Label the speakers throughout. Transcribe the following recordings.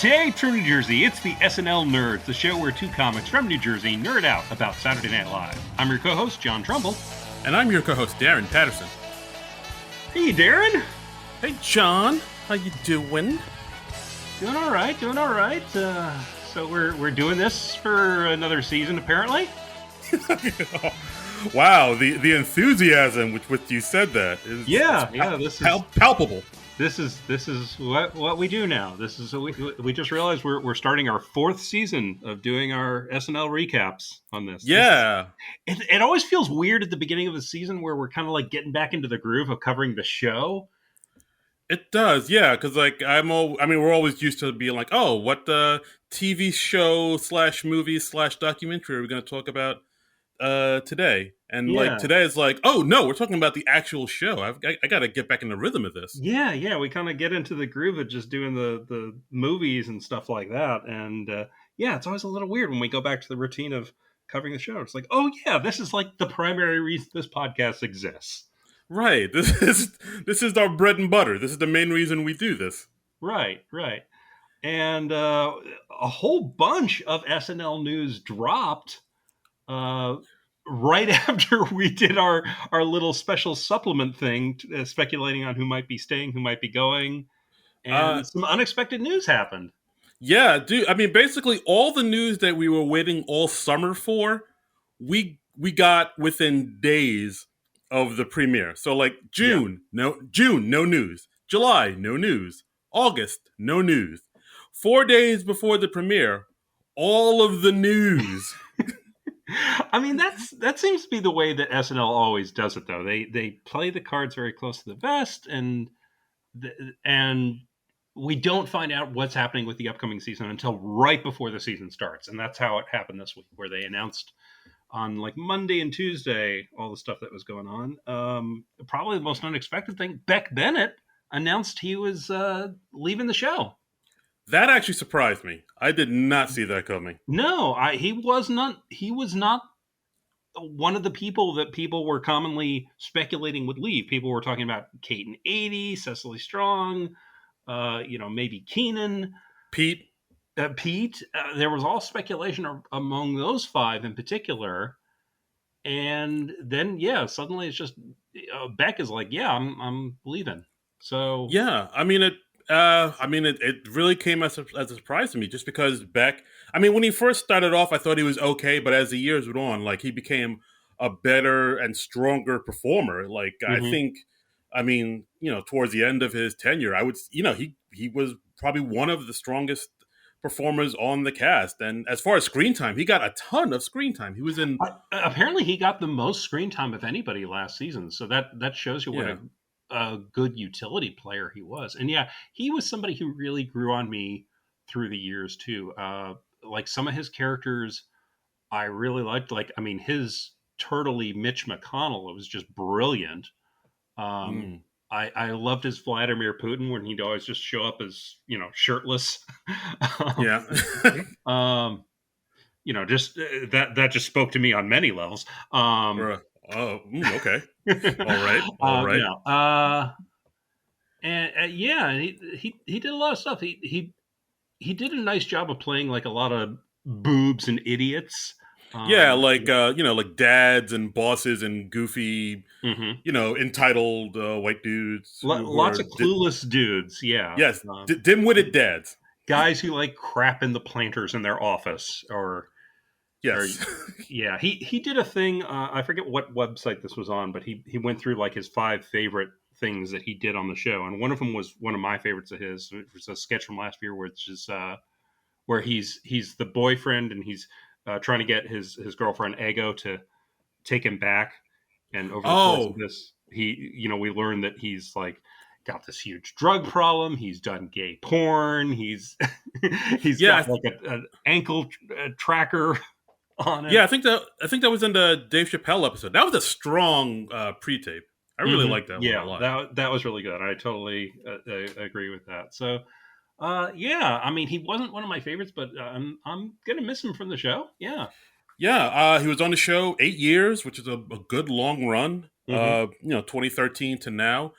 Speaker 1: Hey, true New Jersey, it's the SNL Nerds, the show where two comics from New Jersey nerd out about Saturday Night Live. I'm your co-host, John Trumbull.
Speaker 2: And I'm your co-host, Darren Patterson.
Speaker 1: Hey, Darren.
Speaker 2: Hey, John. How you doing?
Speaker 1: Doing all right. So we're doing this for another season, apparently.
Speaker 2: Wow, the enthusiasm with which you said that is
Speaker 1: this is
Speaker 2: palpable.
Speaker 1: This is what we do now. This is we just realized we're starting our fourth season of doing our SNL recaps on this.
Speaker 2: Yeah,
Speaker 1: it always feels weird at the beginning of the season where we're kind of like getting back into the groove of covering the show.
Speaker 2: it does. Yeah, because we're always used to being like, oh, what TV show / movie / documentary are we going to talk about today? And like today is like, oh no, we're talking about the actual show. I got to get back in the rhythm of this.
Speaker 1: Yeah, we kind of get into the groove of just doing the movies and stuff like that. And it's always a little weird when we go back to the routine of covering the show. It's like, oh yeah, this is like the primary reason this podcast exists.
Speaker 2: Right. This is our bread and butter. This is the main reason we do this.
Speaker 1: Right. And a whole bunch of SNL news dropped right after we did our little special supplement thing, speculating on who might be staying, who might be going. And some unexpected news happened.
Speaker 2: Yeah, dude. I mean, basically all the news that we were waiting all summer for, we got within days of the premiere. So like June, no news. July, no news. August, no news. 4 days before the premiere, all of the news.
Speaker 1: I mean, that seems to be the way that SNL always does it, though. They play the cards very close to the vest, and we don't find out what's happening with the upcoming season until right before the season starts. And that's how it happened this week, where they announced on like Monday and Tuesday all the stuff that was going on. Probably the most unexpected thing, Beck Bennett announced he was leaving the show.
Speaker 2: That actually surprised me. I did not see that coming.
Speaker 1: No, he was not one of the people that people were commonly speculating would leave. People were talking about Kate and 80, Cecily Strong, maybe Keenan.
Speaker 2: Pete.
Speaker 1: There was all speculation among those five in particular. And then, suddenly it's just Beck is like, I'm leaving. So
Speaker 2: yeah, it really came as a surprise to me, just because Beck. I mean, when he first started off, I thought he was okay, but as the years went on, like he became a better and stronger performer. Like I think, towards the end of his tenure, I would, he was probably one of the strongest performers on the cast. And as far as screen time, he got a ton of screen time. He was in.
Speaker 1: Apparently, he got the most screen time of anybody last season. So that shows you what a good utility player he was. And he was somebody who really grew on me through the years too. Like some of his characters I really liked. Like, I mean, his turtley Mitch McConnell, it was just brilliant. I loved his Vladimir Putin when he'd always just show up as, shirtless. Just that just spoke to me on many levels.
Speaker 2: Okay. All right.
Speaker 1: And he did a lot of stuff. He did a nice job of playing like a lot of boobs and idiots.
Speaker 2: Like dads and bosses and goofy, entitled white dudes.
Speaker 1: Lots of clueless dudes. Yeah.
Speaker 2: Yes. Dim-witted dads.
Speaker 1: Guys who like crap in the planters in their office or.
Speaker 2: Yes.
Speaker 1: He did a thing. I forget what website this was on, but he went through like his 5 favorite things that he did on the show, and one of them was one of my favorites of his. It was a sketch from last year, which is where he's the boyfriend and he's trying to get his girlfriend Ego to take him back, and over the course of this, we learned that he's like got this huge drug problem. He's done gay porn. He's got like an ankle tracker on it.
Speaker 2: Yeah, I think that was in the Dave Chappelle episode. That was a strong pre-tape. I really liked that one a lot.
Speaker 1: That was really good. I totally agree with that. So, I mean, he wasn't one of my favorites, but I'm gonna miss him from the show. Yeah.
Speaker 2: He was on the show 8 years, which is a good long run. 2013 to now,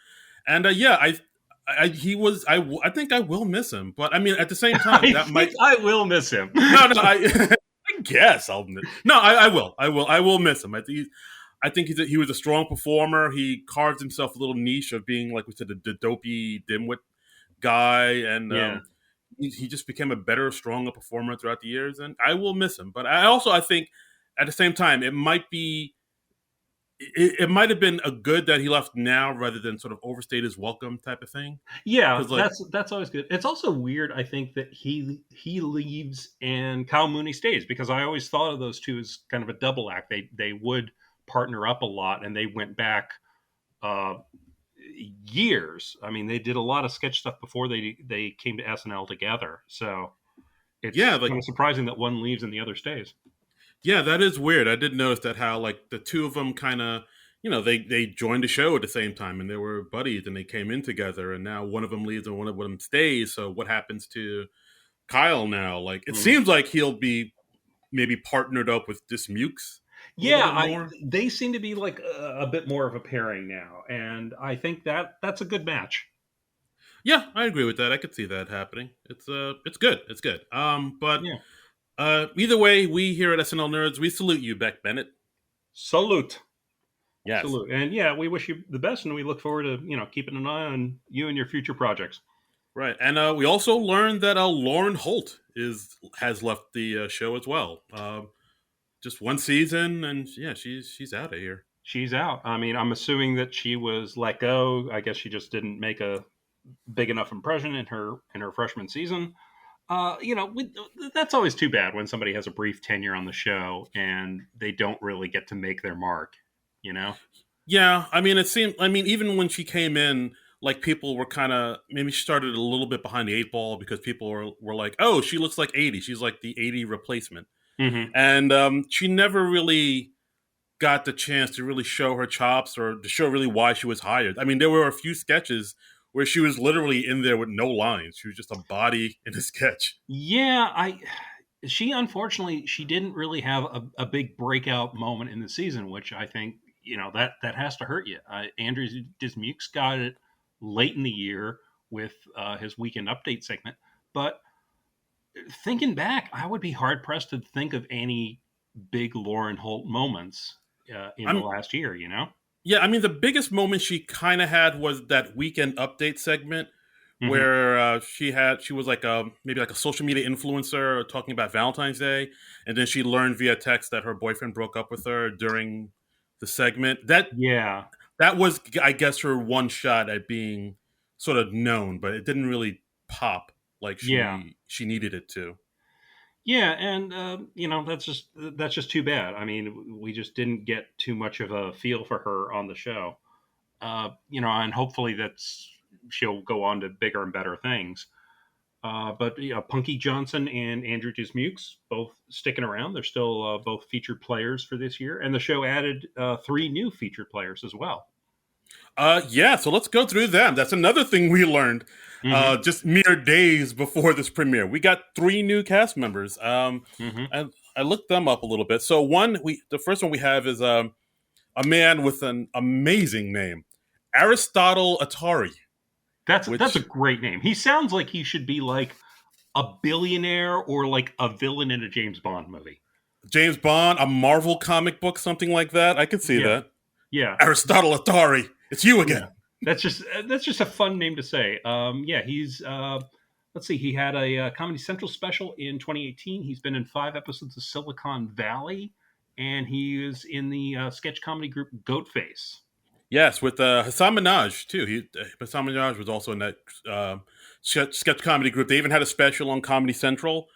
Speaker 2: and I think I will miss him, but I mean, at the same time,
Speaker 1: I
Speaker 2: that
Speaker 1: think
Speaker 2: might.
Speaker 1: I will miss him.
Speaker 2: No, I guess I'll. No, I will. I will miss him. I think he was a strong performer. He carved himself a little niche of being, like we said, the dopey dimwit guy, and
Speaker 1: Yeah.
Speaker 2: he just became a better, stronger performer throughout the years. And I will miss him. But I think at the same time, it might have been a good that he left now rather than sort of overstayed his welcome type of thing.
Speaker 1: Yeah,
Speaker 2: Because like,
Speaker 1: that's always good. It's also weird, I think, that he leaves and Kyle Mooney stays, because I always thought of those two as kind of a double act. They would partner up a lot, and they went back uh, years. I mean, they did a lot of sketch stuff before they came to SNL together. So
Speaker 2: yeah,
Speaker 1: it's
Speaker 2: like
Speaker 1: kind of surprising that one leaves and the other stays.
Speaker 2: yeah, that is weird. I did notice that how like the two of them kind of, they joined the show at the same time and they were buddies and they came in together and now one of them leaves and one of them stays. So what happens to Kyle now? Like it
Speaker 1: Mhm.
Speaker 2: seems like he'll be maybe partnered up with Dismukes a little
Speaker 1: Yeah,
Speaker 2: bit more.
Speaker 1: they seem to be like a bit more of a pairing now, and I think that's a good match.
Speaker 2: Yeah, I agree with that. I could see that happening. It's good. It's good. But
Speaker 1: Yeah,
Speaker 2: either way, we here at SNL Nerds, we salute you, Beck Bennett.
Speaker 1: salute.
Speaker 2: Yes.
Speaker 1: Salute. And yeah, we wish you the best, and we look forward to keeping an eye on you and your future projects.
Speaker 2: Right, and we also learned that Lauren Holt has left the show as well. Just one season, and yeah, she's out of here.
Speaker 1: She's out. I mean, I'm assuming that she was let go. I guess she just didn't make a big enough impression in her freshman season. That's always too bad when somebody has a brief tenure on the show and they don't really get to make their mark. You know?
Speaker 2: Yeah, I mean, it seemed. I mean, even when she came in, like people were kind of maybe she started a little bit behind the eight ball because people were like, "Oh, she looks like 80. She's like the 80 replacement,"
Speaker 1: Mm-hmm.
Speaker 2: and she never really got the chance to really show her chops or to show really why she was hired. I mean, there were a few sketches where she was literally in there with no lines. She was just a body in a sketch.
Speaker 1: Yeah, I she unfortunately she didn't really have a big breakout moment in the season, which I think that has to hurt you. Andrew Dismukes got it late in the year with his weekend update segment, but thinking back, I would be hard pressed to think of any big Lauren Holt moments in the
Speaker 2: I'm
Speaker 1: last year. You know?
Speaker 2: Yeah, I mean, the biggest moment she kind of had was that weekend update segment
Speaker 1: Hmm.
Speaker 2: where she was like maybe like a social media influencer talking about Valentine's Day, and then she learned via text that her boyfriend broke up with her during the segment.
Speaker 1: Yeah,
Speaker 2: That was, I guess, her one shot at being sort of known, but it didn't really pop like
Speaker 1: yeah.
Speaker 2: she needed it to.
Speaker 1: Yeah, and that's just too bad. I mean, we just didn't get too much of a feel for her on the show. And hopefully that's she'll go on to bigger and better things. But Punky Johnson and Andrew Dismukes both sticking around. They're still both featured players for this year, and the show added three new featured players as well.
Speaker 2: Yeah, so let's go through them. That's another thing we learned
Speaker 1: Hmm.
Speaker 2: just mere days before this premiere. We got three new cast members.
Speaker 1: Hmm.
Speaker 2: I looked them up a little bit. So the first one we have is a man with an amazing name, Aristotle Atari,
Speaker 1: That's a
Speaker 2: which
Speaker 1: great name. He sounds like he should be like a billionaire or like a villain in a James Bond movie.
Speaker 2: James Bond, a Marvel comic book, something like that. I could see
Speaker 1: Yeah,
Speaker 2: that.
Speaker 1: yeah.
Speaker 2: Aristotle Atari, it's you
Speaker 1: Yeah,
Speaker 2: again.
Speaker 1: that's just a fun name to say. Yeah, he's let's see, he had a Comedy Central special in 2018. He's been in 5 episodes of Silicon Valley, and he is in the sketch comedy group Goatface.
Speaker 2: Yes, with Hassan Minaj too. Hassan Minaj was also in that sketch comedy group. They even had a special on Comedy Central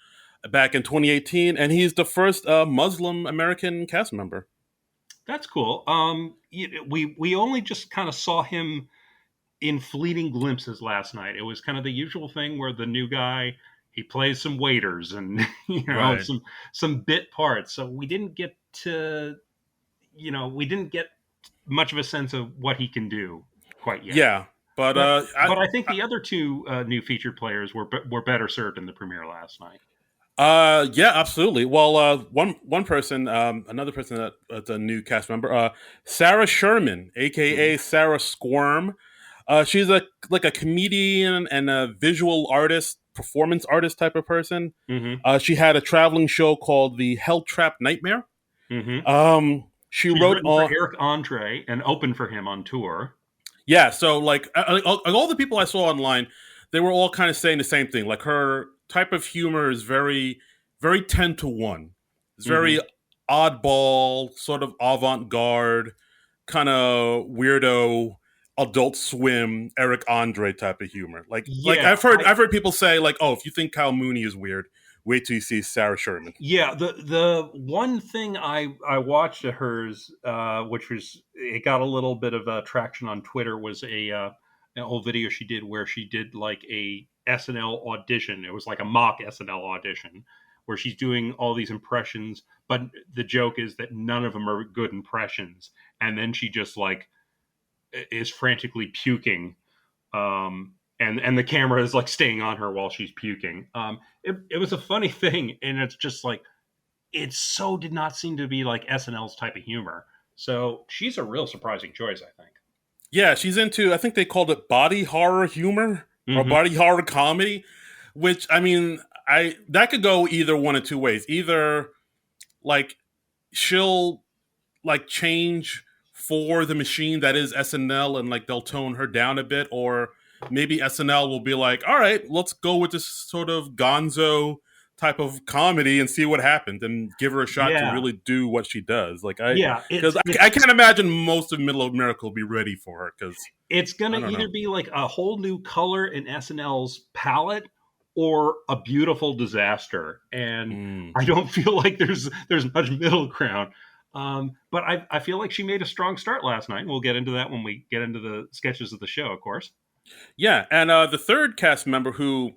Speaker 2: back in 2018, and he's the first Muslim American cast member.
Speaker 1: That's cool. We only just kind of saw him in fleeting glimpses last night. It was kind of the usual thing where the new guy he plays some waiters and
Speaker 2: Right.
Speaker 1: some bit parts. So we didn't get much of a sense of what he can do quite yet.
Speaker 2: Yeah, but
Speaker 1: But but I think the other two new featured players were better served in the premiere last night.
Speaker 2: yeah, absolutely. Well, one person, another person that's a new cast member, Sarah Sherman,
Speaker 1: Mhm.
Speaker 2: aka Sarah Squirm. She's a comedian and a visual artist, performance artist type of person.
Speaker 1: Mm-hmm.
Speaker 2: She had a traveling show called The Hell Trap Nightmare.
Speaker 1: Mm-hmm.
Speaker 2: She
Speaker 1: She's
Speaker 2: wrote
Speaker 1: written for
Speaker 2: on
Speaker 1: Eric Andre and opened for him on tour.
Speaker 2: Yeah, so like all the people I saw online, they were all kind of saying the same thing. Like her type of humor is very, very 10 to 1. It's very
Speaker 1: Mm-hmm.
Speaker 2: oddball, sort of avant-garde, kind of weirdo, Adult Swim, Eric Andre type of humor. Like
Speaker 1: Yeah,
Speaker 2: I've heard people say like, oh, if you think Kyle Mooney is weird, wait till you see Sarah Sherman.
Speaker 1: yeah. The one thing I watched of hers, which was it got a little bit of traction on Twitter, was an old video she did where she did like a SNL audition. It was like a mock SNL audition where she's doing all these impressions, but the joke is that none of them are good impressions, and then she just like is frantically puking, and the camera is like staying on her while she's puking. It was a funny thing, and it's just like it so did not seem to be like SNL's type of humor. So she's a real surprising choice, I think.
Speaker 2: Yeah, she's into, I think they called it body horror humor or
Speaker 1: Mm-hmm.
Speaker 2: body horror comedy, which I mean, I that could go either one of two ways. Either like she'll like change for the machine that is SNL and like they'll tone her down a bit, or maybe SNL will be like, all right, let's go with this sort of gonzo type of comedy and see what happens and give her a shot to
Speaker 1: Yeah,
Speaker 2: really do what she does. Like
Speaker 1: yeah.
Speaker 2: because I can't imagine most of Middle America will be ready for her because
Speaker 1: It's gonna
Speaker 2: I don't
Speaker 1: either
Speaker 2: know.
Speaker 1: be like a whole new color in SNL's palette or a beautiful disaster, and
Speaker 2: Mm.
Speaker 1: I don't feel like there's much middle ground. But I feel like she made a strong start last night. We'll get into that when we get into the sketches of the show, of course.
Speaker 2: Yeah, and the third cast member who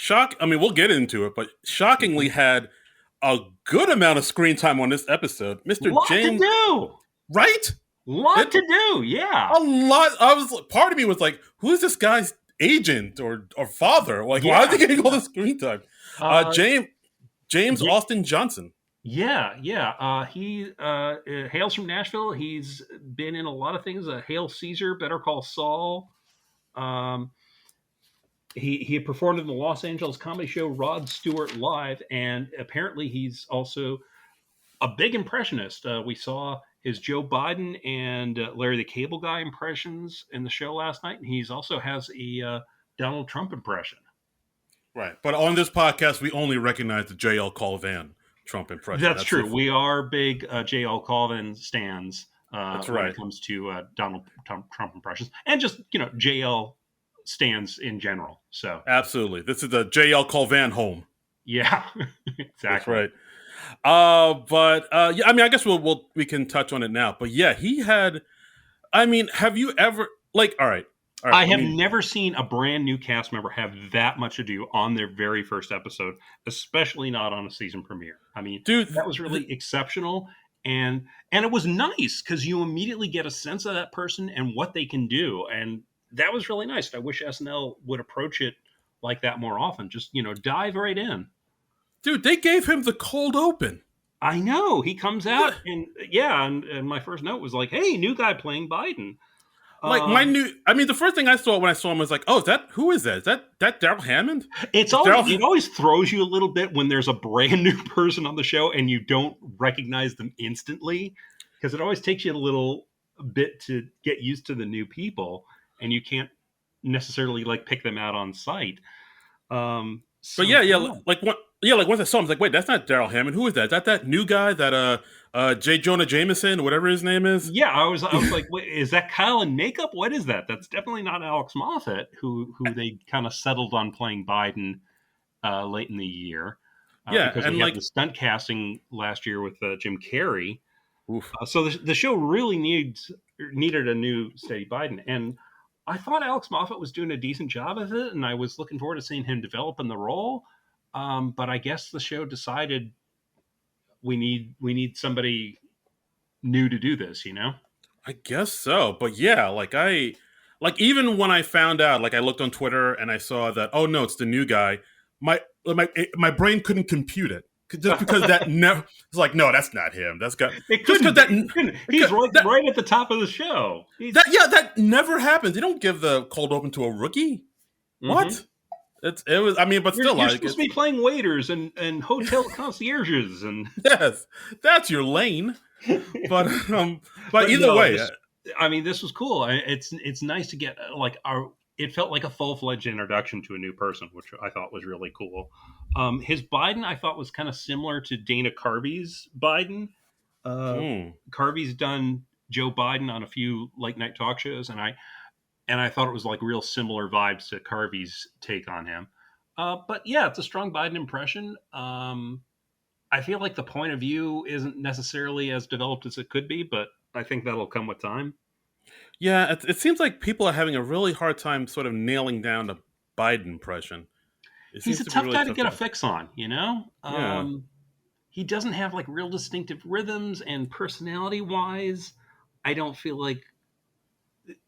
Speaker 2: I mean, we'll get into it, but shockingly
Speaker 1: Mhm.
Speaker 2: had a good amount of screen time on this episode, Mr.
Speaker 1: Lot to
Speaker 2: James.
Speaker 1: do,
Speaker 2: Right?
Speaker 1: lot
Speaker 2: It
Speaker 1: to do. Yeah,
Speaker 2: a lot. I was part of me was like, who is this guy's agent or father? Like, why is
Speaker 1: yeah,
Speaker 2: he getting all this screen time?
Speaker 1: uh,
Speaker 2: James
Speaker 1: yeah,
Speaker 2: Austin Johnson.
Speaker 1: yeah. He hails from Nashville. He's been in a lot of things. Hail Caesar, Better Call Saul. Um, he had performed in the Los Angeles comedy show Rod Stewart Live, and apparently he's also a big impressionist. We saw his Joe Biden and Larry the Cable Guy impressions in the show last night, and he's also has a Donald Trump impression.
Speaker 2: Right. But on this podcast, we only recognize the JL Colvan Trump impression.
Speaker 1: That's
Speaker 2: That's it.
Speaker 1: true. We are big J.L. Colvin stands
Speaker 2: That's
Speaker 1: when
Speaker 2: right.
Speaker 1: it comes to Donald Trump impressions, and just J.L. stands in general. So
Speaker 2: Absolutely. This is the JL Colvan home.
Speaker 1: yeah,
Speaker 2: That's
Speaker 1: exactly.
Speaker 2: right. But yeah, I mean, I guess we can touch on it now. But yeah, he had. I mean, have you ever like? All right.
Speaker 1: I
Speaker 2: I
Speaker 1: have
Speaker 2: mean,
Speaker 1: never seen a brand new cast member have that much ado on their very first episode, especially not on a season premiere. I mean,
Speaker 2: dude,
Speaker 1: that was really exceptional, and it was nice because you immediately get a sense of that person and what they can do, and that was really nice. I wish SNL would approach it like that more often. Just dive right in.
Speaker 2: they gave him the cold open.
Speaker 1: I know he comes out and yeah, and my first note was like, "Hey, new guy playing Biden."
Speaker 2: Like my
Speaker 1: Um,
Speaker 2: new. I mean, the first thing I saw when I saw him was like, oh, is that who is that? Is that Daryl Hammond?
Speaker 1: It's
Speaker 2: Is
Speaker 1: always
Speaker 2: Daryl?
Speaker 1: it always throws you a little bit when there's a brand new person on the show and you don't recognize them instantly because it always takes you a little bit to get used to the new people and you can't necessarily like pick them out on sight.
Speaker 2: But
Speaker 1: So
Speaker 2: yeah,
Speaker 1: yeah.
Speaker 2: like once I saw him, I was like, wait, that's not Daryl Hammond. Who is that? Is that new guy that J. Jonah Jameson, whatever his name is?
Speaker 1: Yeah, I was like, wait, is that Kyle in makeup? What is that? That's definitely not Alex Moffat, who they kind of settled on playing Biden late in the year
Speaker 2: Yeah,
Speaker 1: because
Speaker 2: and
Speaker 1: we had
Speaker 2: like,
Speaker 1: the stunt casting last year with Jim Carrey.
Speaker 2: oof.
Speaker 1: So the show really needed a new steady Biden, and I thought Alex Moffat was doing a decent job of it, and I was looking forward to seeing him develop in the role. But I guess the show decided we need somebody new to do this.
Speaker 2: I guess so. But yeah, like even when I found out, like I looked on Twitter and I saw that, oh no, it's the new guy. My my brain couldn't compute it just because that never. It's like, no, that's not him. That's got
Speaker 1: It
Speaker 2: just
Speaker 1: couldn't
Speaker 2: because
Speaker 1: be. He's right at the top of the show.
Speaker 2: that never happens. You don't give the cold open to a rookie.
Speaker 1: Mm-hmm.
Speaker 2: What? It was. I mean, but still,
Speaker 1: You're
Speaker 2: like
Speaker 1: supposed to be playing waiters and hotel concierges and
Speaker 2: yes, that's your lane. But but either
Speaker 1: no,
Speaker 2: way,
Speaker 1: this was cool. It's nice to get like it felt like a full-fledged introduction to a new person, which I thought was really cool. His Biden I thought was kind of similar to Dana Carvey's Biden. Carvey's done Joe Biden on a few late night talk shows, and I thought it was like real similar vibes to Carvey's take on him. But yeah, it's a strong Biden impression. I feel like the point of view isn't necessarily as developed as it could be, but I think that'll come with time.
Speaker 2: yeah, it seems like people are having a really hard time sort of nailing down the Biden impression. It
Speaker 1: He's
Speaker 2: seems
Speaker 1: a
Speaker 2: to be
Speaker 1: tough
Speaker 2: really
Speaker 1: guy to
Speaker 2: tough.
Speaker 1: get a fix on, you know?
Speaker 2: Yeah.
Speaker 1: He doesn't have like real distinctive rhythms, and personality wise, I don't feel like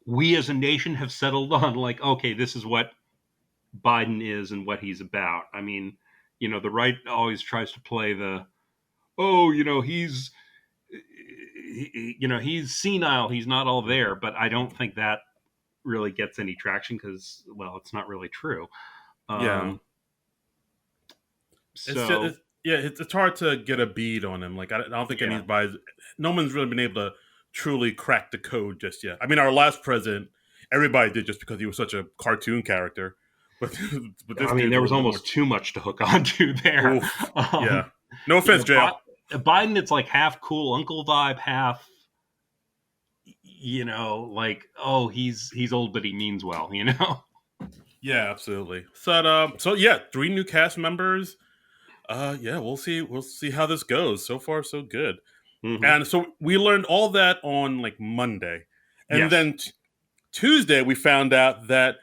Speaker 1: we as a nation have settled on like, okay, this is what Biden is and what he's about. I mean, the right always tries to play the, oh, he's senile, he's not all there, but I don't think that really gets any traction because, well, it's not really true.
Speaker 2: Yeah.
Speaker 1: So
Speaker 2: It's hard to get a bead on him. Like I don't think anybody, no one's really been able to truly crack the code just yet. I mean, our last president, everybody did just because he was such a cartoon character. But this
Speaker 1: I mean, there was almost too much to hook onto there.
Speaker 2: Yeah. No offense, JL.
Speaker 1: Biden, it's like half cool uncle vibe, half, like, oh, he's old, but he means well,
Speaker 2: Yeah, absolutely. So yeah, 3 new cast members. Yeah, we'll see how this goes. So far, so good.
Speaker 1: Mm-hmm.
Speaker 2: And so we learned all that on like Monday, and
Speaker 1: yes.
Speaker 2: then Tuesday we found out that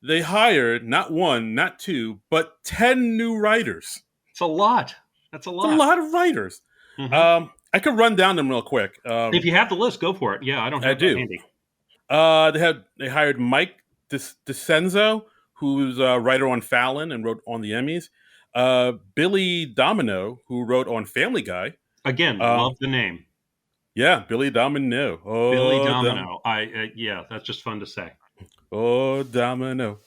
Speaker 2: they hired not 1, not 2, but 10 new writers.
Speaker 1: It's a lot. That's a lot.
Speaker 2: It's a lot of writers. Mm-hmm. I could run down them real quick.
Speaker 1: If you have the list, go for it. Yeah, I don't have that
Speaker 2: handy. They hired Mike DiCenzo, who's a writer on Fallon and wrote on the Emmys. Billy Domino, who wrote on Family Guy.
Speaker 1: Again, love the name.
Speaker 2: Yeah, Billy Domino.
Speaker 1: Oh, Billy Domino. Yeah, that's just fun to say.
Speaker 2: Oh, Domino.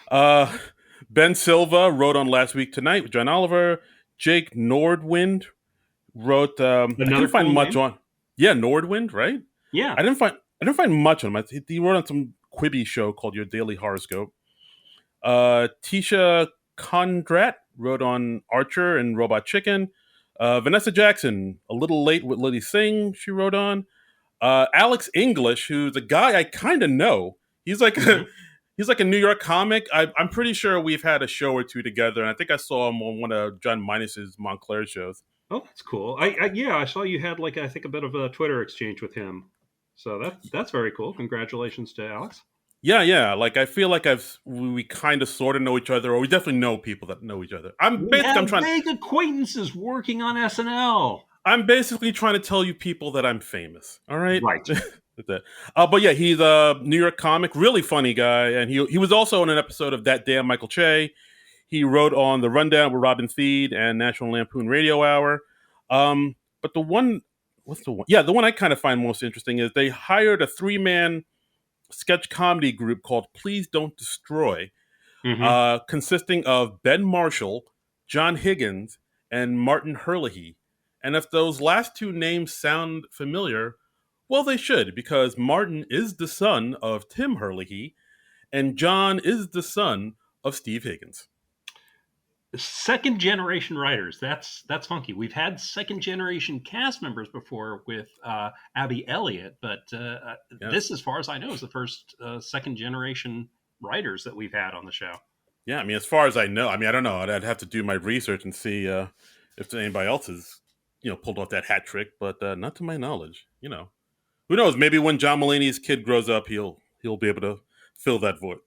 Speaker 2: Ben Silva wrote on Last Week Tonight with John Oliver. Jake Nordwind wrote. I couldn't find much on. Yeah, Nordwind, right?
Speaker 1: Yeah,
Speaker 2: I didn't find much on him. He wrote on some Quibi show called Your Daily Horoscope. Tisha Kondrat wrote on Archer and Robot Chicken. Vanessa Jackson, A Little Late with Lily Singh, she wrote on. Alex English, who's a guy I kind of know. He's like he's like a New York comic. I'm pretty sure we've had a show or two together, and I think I saw him on one of John Minus's Montclair shows.
Speaker 1: Oh, that's cool. I saw you had like I think a bit of a Twitter exchange with him. So that's very cool. Congratulations to Alex.
Speaker 2: Yeah. Like I feel like we kind of sort of know each other, or we definitely know people that know each other. I'm trying
Speaker 1: big acquaintances working on SNL.
Speaker 2: I'm basically trying to tell you people that I'm famous. All right,
Speaker 1: right.
Speaker 2: But yeah, he's a New York comic, really funny guy, and he was also on an episode of That Damn Michael Che. He wrote on The Rundown with Robin Thede and National Lampoon Radio Hour. But the one I kind of find most interesting is they hired a 3-man sketch comedy group called Please Don't Destroy, consisting of Ben Marshall, John Higgins, and Martin Herlihy. And if those last 2 names sound familiar, well, they should, because Martin is the son of Tim Herlihy, and John is the son of Steve Higgins.
Speaker 1: Second generation writers. That's funky. We've had second generation cast members before with Abby Elliott, but this, as far as I know, is the first second generation writers that we've had on the show.
Speaker 2: Yeah, I mean, as far as I know, I don't know. I'd have to do my research and see if anybody else has, pulled off that hat trick, but not to my knowledge. Who knows? Maybe when John Mulaney's kid grows up, he'll be able to fill that void.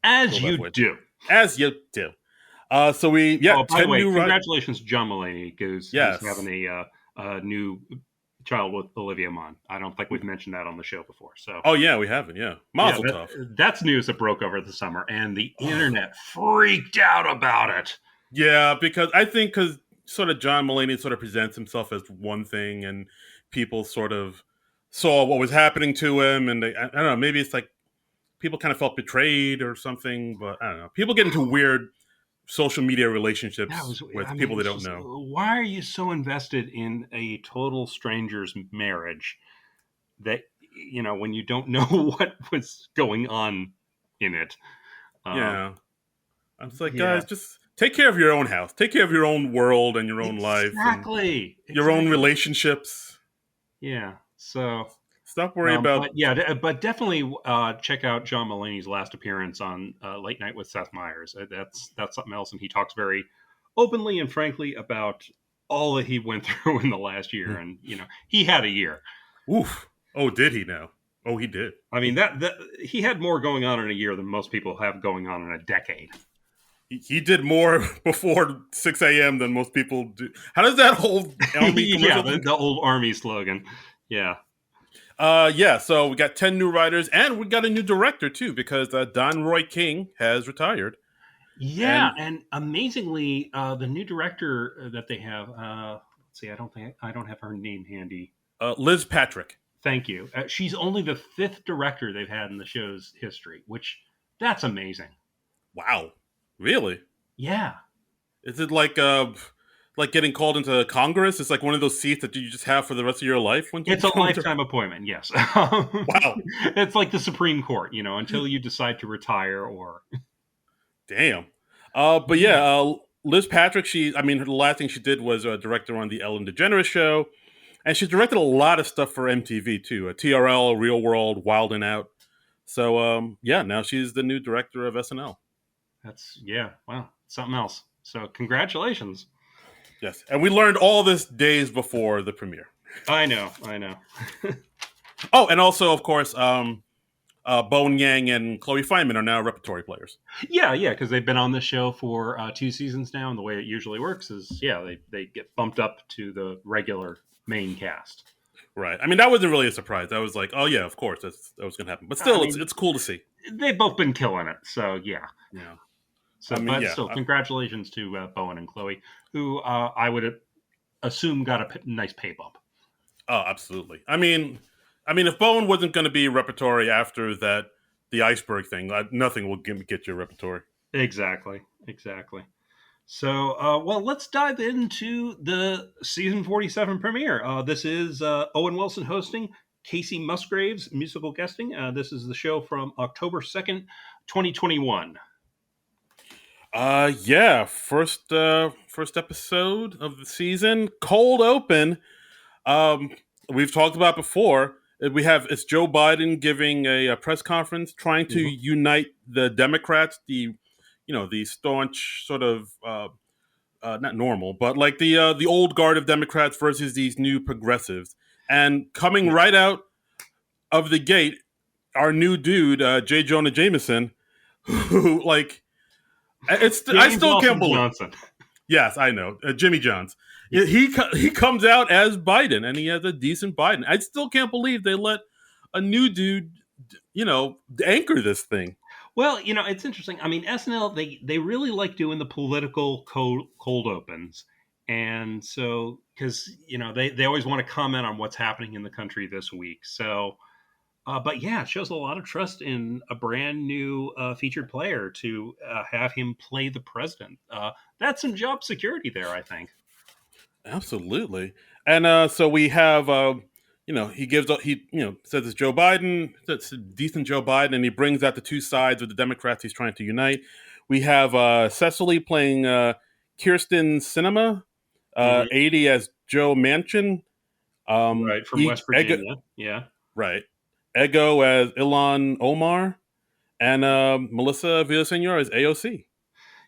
Speaker 1: As you do.
Speaker 2: So we, yeah.
Speaker 1: By the way, congratulations, John Mulaney, because he's having a new child with Olivia Munn. I don't think we've mentioned that on the show before. So.
Speaker 2: Oh yeah, we haven't. Yeah, Mazel tov.
Speaker 1: That's news that broke over the summer, and the internet freaked out about it.
Speaker 2: Yeah, because sort of John Mulaney sort of presents himself as one thing, and people sort of saw what was happening to him, and I don't know, maybe it's like people kind of felt betrayed or something, but I don't know. People get into weird social media
Speaker 1: That
Speaker 2: relationships
Speaker 1: was, I
Speaker 2: with
Speaker 1: mean,
Speaker 2: people they
Speaker 1: it's
Speaker 2: don't
Speaker 1: just,
Speaker 2: know.
Speaker 1: why are you so invested in a total stranger's marriage that, when you don't know what was going on in it? Um,
Speaker 2: Yeah, I'm just like,
Speaker 1: yeah,
Speaker 2: guys, just take care of your own house, take care of your own world and your own life and
Speaker 1: exactly.
Speaker 2: your own
Speaker 1: Exactly.
Speaker 2: relationships.
Speaker 1: Yeah. So,
Speaker 2: Stop worrying about.
Speaker 1: but yeah, but definitely check out John Mulaney's last appearance on Late Night with Seth Meyers. That's something else, and he talks very openly and frankly about all that he went through in the last year, and he had a year.
Speaker 2: Oof. Oh, did he now? Oh, he did.
Speaker 1: I mean that he had more going on in a year than most people have going on in a decade.
Speaker 2: He did more before 6 a.m. than most people do. How does that whole Army
Speaker 1: Yeah,
Speaker 2: commercial
Speaker 1: the,
Speaker 2: thing?
Speaker 1: the old Army slogan. Yeah.
Speaker 2: Yeah, so we got 10 new writers and we got a new director too because Don Roy King has retired.
Speaker 1: Yeah,
Speaker 2: And
Speaker 1: and amazingly, the new director that they have, let's see, I don't have her name handy.
Speaker 2: Liz Patrick.
Speaker 1: Thank you. She's only the fifth director they've had in the show's history, which that's amazing.
Speaker 2: Wow. Really?
Speaker 1: Yeah,
Speaker 2: Is it like getting called into Congress? It's like one of those seats that you just have for the rest of your life when you
Speaker 1: it's a
Speaker 2: become a
Speaker 1: lifetime appointment. Yes,
Speaker 2: Wow.
Speaker 1: it's like the Supreme Court, until you decide to retire or.
Speaker 2: Damn. But
Speaker 1: Yeah.
Speaker 2: yeah, Liz Patrick, I mean, the last thing she did was a director on the Ellen DeGeneres show. And she's directed a lot of stuff for MTV too. TRL, Real World, Wild and Out. So yeah, now she's the new director of SNL.
Speaker 1: Yeah, wow, something else. So congratulations.
Speaker 2: Yes, and we learned all this days before the premiere.
Speaker 1: I know, I know.
Speaker 2: Oh, and also, of course, Bowen Yang and Chloe Fineman are now repertory players.
Speaker 1: Yeah, because they've been on the show for 2 seasons now, and the way it usually works is, yeah, they get bumped up to the regular main cast.
Speaker 2: Right. I mean, that wasn't really a surprise. I was like, oh yeah, of course, that was going to happen. But
Speaker 1: I
Speaker 2: still,
Speaker 1: mean,
Speaker 2: it's cool to see.
Speaker 1: they've both been killing it, so yeah.
Speaker 2: Yeah.
Speaker 1: So,
Speaker 2: I mean,
Speaker 1: but
Speaker 2: yeah.
Speaker 1: still, congratulations to Bowen and Chloe, who I would assume got a nice pay bump.
Speaker 2: Oh, absolutely. If Bowen wasn't going to be repertory after the iceberg thing, nothing will get you repertory.
Speaker 1: Exactly. So, well, let's dive into the season 47 premiere. This is Owen Wilson hosting, Kacey Musgraves musical guesting. This is the show from October 2nd, 2021.
Speaker 2: Yeah, first episode of the season, cold open. Um, we've talked about before. It's Joe Biden giving a press conference trying to
Speaker 1: Mhm.
Speaker 2: unite the Democrats, the staunch sort of not normal, but like the old guard of Democrats versus these new progressives. And coming
Speaker 1: Yeah.
Speaker 2: right out of the gate, our new dude, J. Jonah Jameson, who like I
Speaker 1: James
Speaker 2: still can't
Speaker 1: Nelson
Speaker 2: believe.
Speaker 1: Johnson.
Speaker 2: Yes, I know. Jimmy Johns.
Speaker 1: Yeah.
Speaker 2: He comes out as Biden, and he has a decent Biden. I still can't believe they let a new dude, anchor this thing.
Speaker 1: Well, it's interesting. I mean, SNL they really like doing the political cold opens, and so because they always want to comment on what's happening in the country this week. So, but yeah, it shows a lot of trust in a brand new featured player to have him play the president. That's some job security there, I think.
Speaker 2: Absolutely. And so we have, he says it's Joe Biden, it's a decent Joe Biden, and he brings out the two sides of the Democrats he's trying to unite. We have Cecily playing Kirsten Sinema,
Speaker 1: Hmm.
Speaker 2: 80 as Joe Manchin,
Speaker 1: Right, from West
Speaker 2: Ego,
Speaker 1: Virginia. Yeah.
Speaker 2: right, Ego as Ilan Omar, and Melissa Villasenor as AOC.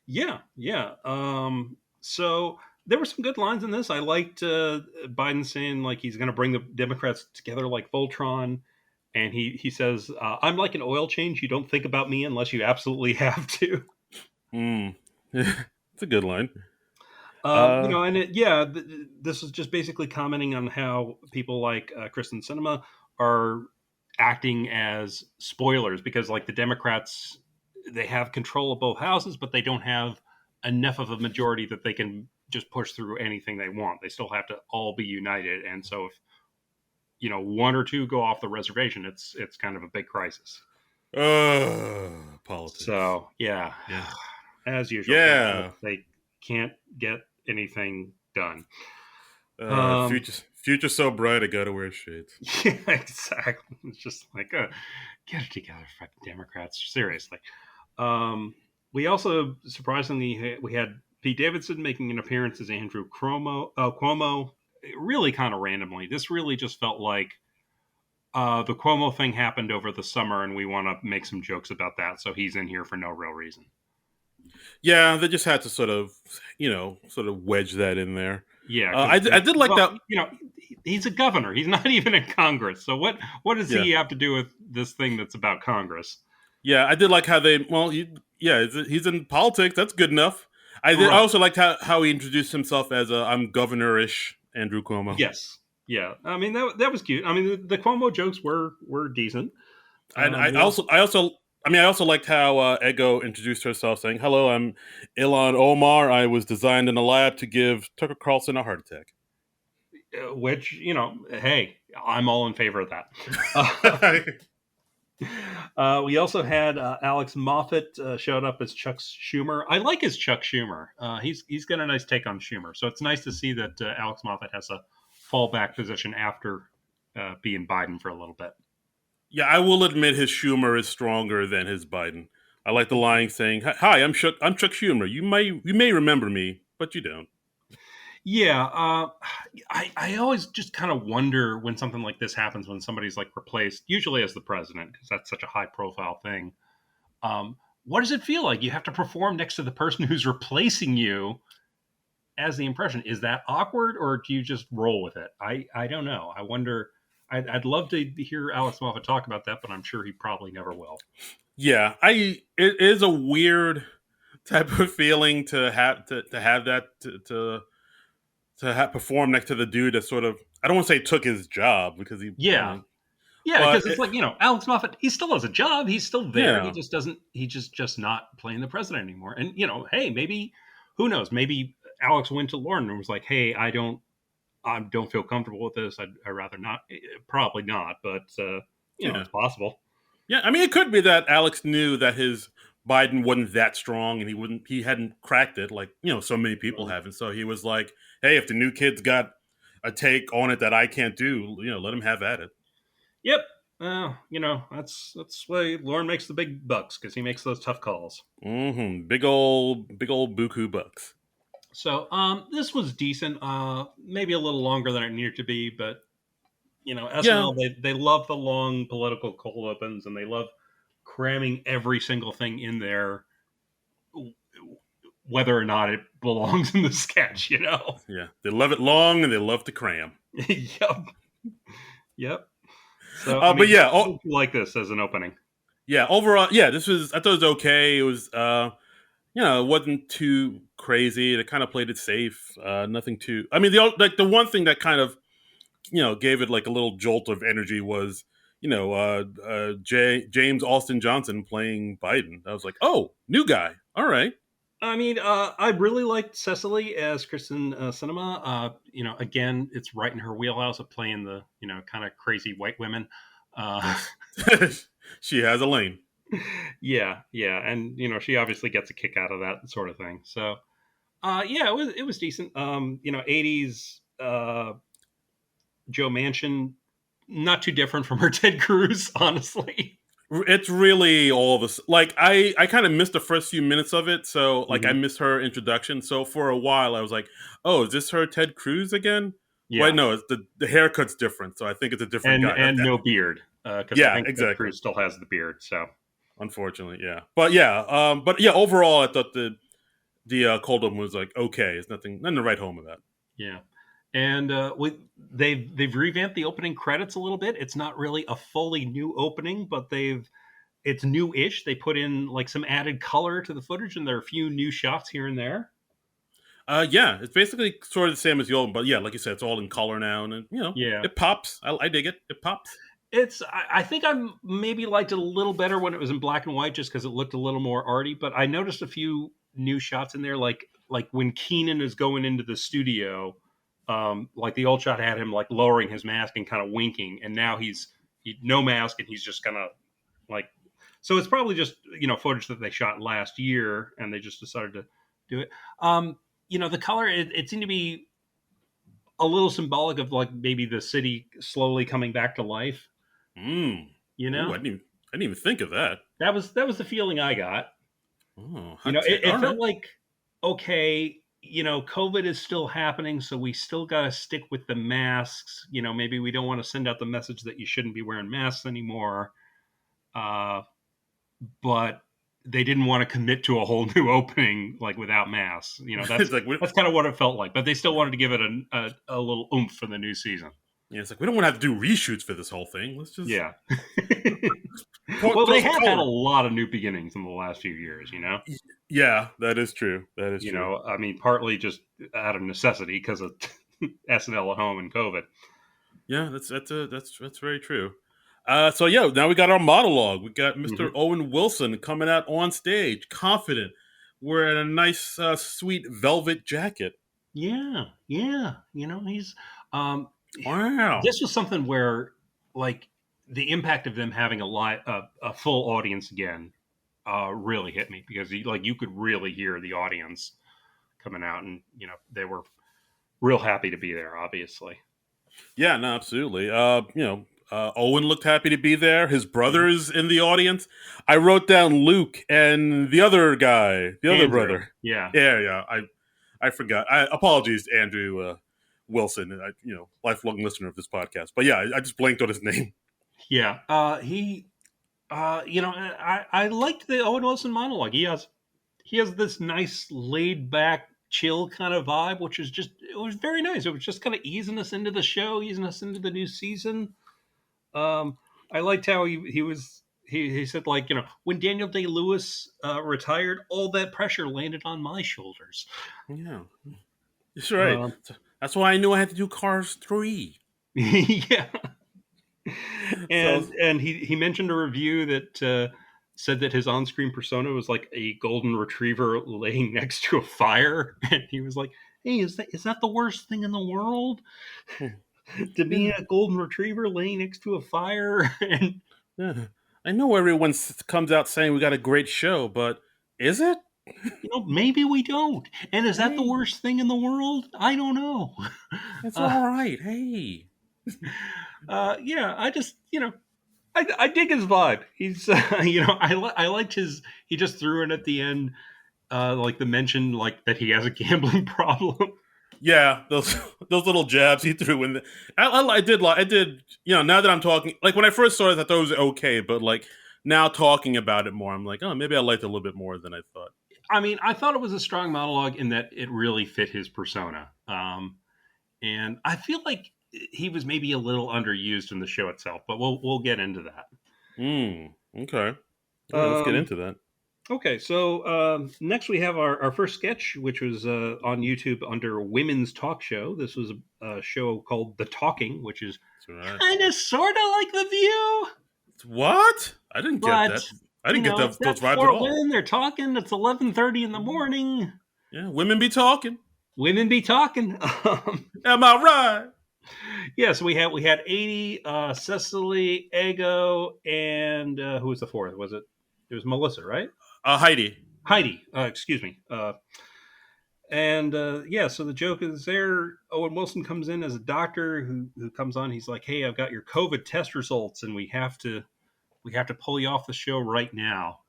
Speaker 1: Yeah. So there were some good lines in this. I liked Biden saying like he's going to bring the Democrats together like Voltron, and he says, "I'm like an oil change. You don't think about me unless you absolutely have to."
Speaker 2: Mm. It's a good line. Uh,
Speaker 1: And this is just basically commenting on how people like Kristen Sinema are acting as spoilers because, like, the Democrats, they have control of both houses, but they don't have enough of a majority that they can just push through anything they want. They still have to all be united. And so if one or two go off the reservation, it's kind of a big crisis.
Speaker 2: Politics.
Speaker 1: So yeah,
Speaker 2: Yeah.
Speaker 1: as usual,
Speaker 2: Yeah.
Speaker 1: they can't get anything done.
Speaker 2: Future so bright, I gotta wear shades.
Speaker 1: Yeah, exactly. It's just like, get it together, fucking Democrats. Seriously. We also surprisingly we had Pete Davidson making an appearance as Andrew Cuomo, really kind of randomly. This really just felt like the Cuomo thing happened over the summer, and we want to make some jokes about that, so he's in here for no real reason.
Speaker 2: Yeah, they just had to sort of wedge that in there.
Speaker 1: Yeah,
Speaker 2: I did like that.
Speaker 1: He's a governor. He's not even in Congress. So what does
Speaker 2: Yeah.
Speaker 1: he have to do with this thing that's about Congress?
Speaker 2: Yeah, I did like how they. Well, he's in politics. That's good enough. I
Speaker 1: Right.
Speaker 2: also liked how he introduced himself as I'm governor-ish Andrew Cuomo.
Speaker 1: Yes. Yeah. I mean that was cute. I mean the Cuomo jokes were decent.
Speaker 2: I also liked how Ego introduced herself, saying, "Hello, I'm Ilhan Omar. I was designed in a lab to give Tucker Carlson a heart attack."
Speaker 1: Which hey, I'm all in favor of that. We also had Alex Moffat showed up as Chuck Schumer. I like his Chuck Schumer. He's got a nice take on Schumer, so it's nice to see that Alex Moffat has a fallback position after being Biden for a little bit.
Speaker 2: Yeah, I will admit his Schumer is stronger than his Biden. I like the line saying, "Hi, I'm Chuck Schumer. You may remember me, but you don't."
Speaker 1: Yeah, I always just kind of wonder when something like this happens, when somebody's like replaced, usually as the president, because that's such a high profile thing. What does it feel like? You have to perform next to the person who's replacing you as the impression. Is that awkward, or do you just roll with it? I don't know. I wonder. I'd love to hear Alex Moffat talk about that, but I'm sure he probably never will.
Speaker 2: Yeah, it is a weird type of feeling to have that to perform next to the dude that sort of, I don't want to say took his job, because he
Speaker 1: because it's like Alex Moffat, he still has a job, he's still there,
Speaker 2: Yeah.
Speaker 1: he just doesn't, he's just not playing the president anymore. And hey, maybe, who knows, maybe Alex went to Lauren and was like, hey, I don't feel comfortable with this, I'd rather not. Probably not, but it's possible.
Speaker 2: Yeah, I mean, it could be that Alex knew that his Biden wasn't that strong, and he hadn't cracked it like so many people haven't. So he was like, "Hey, if the new kid's got a take on it that I can't do, let him have at it."
Speaker 1: Yep. That's why Lauren makes the big bucks, because he makes those tough calls.
Speaker 2: Mm-hmm. Big old buku bucks.
Speaker 1: So this was decent. Maybe a little longer than it needed to be, but SNL, they love the long political cold opens, and they love cramming every single thing in there, whether or not it belongs in the sketch.
Speaker 2: Yeah, they love it long and they love to cram.
Speaker 1: Yep. So,
Speaker 2: but yeah,
Speaker 1: you like this as an opening?
Speaker 2: Yeah, overall, yeah, I thought it was okay. It was, it wasn't too crazy. It kind of played it safe. Nothing too. I mean, the one thing that kind of, gave it like a little jolt of energy was, James Austin Johnson playing Biden. I was like, oh, new guy. All right.
Speaker 1: I mean, I really liked Cecily as Kristen Cinema. Again, it's right in her wheelhouse of playing the kind of crazy white women.
Speaker 2: She has a lane.
Speaker 1: Yeah, and she obviously gets a kick out of that sort of thing. So, it was decent. 80s Joe Manchin, not too different from her Ted Cruz, honestly.
Speaker 2: It's really all this. Like, I kind of missed the first few minutes of it, so like I missed her introduction. So for a while, I was like, "Oh, is this her Ted Cruz again?" Yeah. Wait, no, it's the haircut's different, so I think it's a different guy.
Speaker 1: And no beard.
Speaker 2: Yeah, exactly.
Speaker 1: Ted Cruz still has the beard, so
Speaker 2: unfortunately, yeah. But yeah, overall, I thought the cold open was like okay. It's nothing to write home about.
Speaker 1: Yeah. And they've revamped the opening credits a little bit. It's not really a fully new opening, but it's new-ish. They put in like some added color to the footage, and there are a few new shots here and there.
Speaker 2: Yeah, it's basically sort of the same as the old one, but yeah, like you said, it's all in color now, and it pops. I dig it. It pops.
Speaker 1: I think I maybe liked it a little better when it was in black and white, just because it looked a little more arty. But I noticed a few new shots in there, like when Keenan is going into the studio, like the old shot had him like lowering his mask and kind of winking, and now he no mask and he's just kind of like, so it's probably just footage that they shot last year and they just decided to do it. The color, it seemed to be a little symbolic of like maybe the city slowly coming back to life.
Speaker 2: Mm.
Speaker 1: You know,
Speaker 2: Ooh, I didn't even think of that.
Speaker 1: That was the feeling I got.
Speaker 2: Oh,
Speaker 1: It felt
Speaker 2: right.
Speaker 1: like, okay, COVID is still happening, so we still got to stick with the masks. Maybe we don't want to send out the message that you shouldn't be wearing masks anymore. But they didn't want to commit to a whole new opening like without masks. That's
Speaker 2: like
Speaker 1: that's kind of what it felt like. But they still wanted to give it a little oomph for the new season.
Speaker 2: Yeah, it's like we don't want to have to do reshoots for this whole thing. Let's just
Speaker 1: Well, they have had a lot of new beginnings in the last few years.
Speaker 2: Yeah, that is true. That is
Speaker 1: true. I mean, partly just out of necessity because of SNL at home and COVID.
Speaker 2: Yeah, that's very true. So yeah, now we got our monologue. We got Mr. Owen Wilson coming out on stage, confident, wearing a nice, sweet velvet jacket.
Speaker 1: Yeah. He's.
Speaker 2: Wow.
Speaker 1: This was something where, like, the impact of them having a full audience again, really hit me because you could really hear the audience coming out, and they were real happy to be there. Obviously.
Speaker 2: Yeah. No. Absolutely. Owen looked happy to be there. His brother's in the audience. I wrote down Luke and the other guy, other brother.
Speaker 1: Yeah.
Speaker 2: I forgot. Apologies, Andrew Wilson. Lifelong listener of this podcast. But yeah, I just blanked on his name.
Speaker 1: Yeah. I liked the Owen Wilson monologue. He has this nice laid back, chill kind of vibe, which is it was very nice. It was just kind of easing us into the show, easing us into the new season. I liked how he said, like, when Daniel Day-Lewis retired, all that pressure landed on my shoulders.
Speaker 2: Yeah, that's right. That's why I knew I had to do Cars 3.
Speaker 1: Yeah. And he mentioned a review that said that his on-screen persona was like a golden retriever laying next to a fire, and he was like, "Hey, is that the worst thing in the world? To be a golden retriever laying next to a fire?" And
Speaker 2: yeah. I know everyone comes out saying we got a great show, but is it?
Speaker 1: Maybe we don't. And is that the worst thing in the world? I don't know.
Speaker 2: It's all right. Hey.
Speaker 1: Yeah, I just, I dig his vibe. He's, I liked he just threw in at the end, like the mention, like that he has a gambling problem.
Speaker 2: Yeah, those little jabs he threw in. I did. Now that I'm talking, like when I first saw it, I thought it was okay, but like now talking about it more, I'm like, oh, maybe I liked it a little bit more than I thought.
Speaker 1: I mean, I thought it was a strong monologue in that it really fit his persona, and I feel like he was maybe a little underused in the show itself, but we'll get into that.
Speaker 2: Okay. Let's get into that.
Speaker 1: Okay, so next we have our first sketch, which was on YouTube under Women's Talk Show. This was a show called The Talking, which is kind of sort of like The View.
Speaker 2: What? I didn't get that. I didn't get those vibes at all.
Speaker 1: Women, they're talking. It's 11:30 in the morning.
Speaker 2: Yeah, women be talking.
Speaker 1: Women be talking.
Speaker 2: Am I right?
Speaker 1: Yes, we had 80, Cecily, Ego, and who was the fourth? Was it? It was Melissa, right?
Speaker 2: Heidi.
Speaker 1: Excuse me. Yeah, so the joke is there. Owen Wilson comes in as a doctor who comes on. He's like, "Hey, I've got your COVID test results, and we have to pull you off the show right now."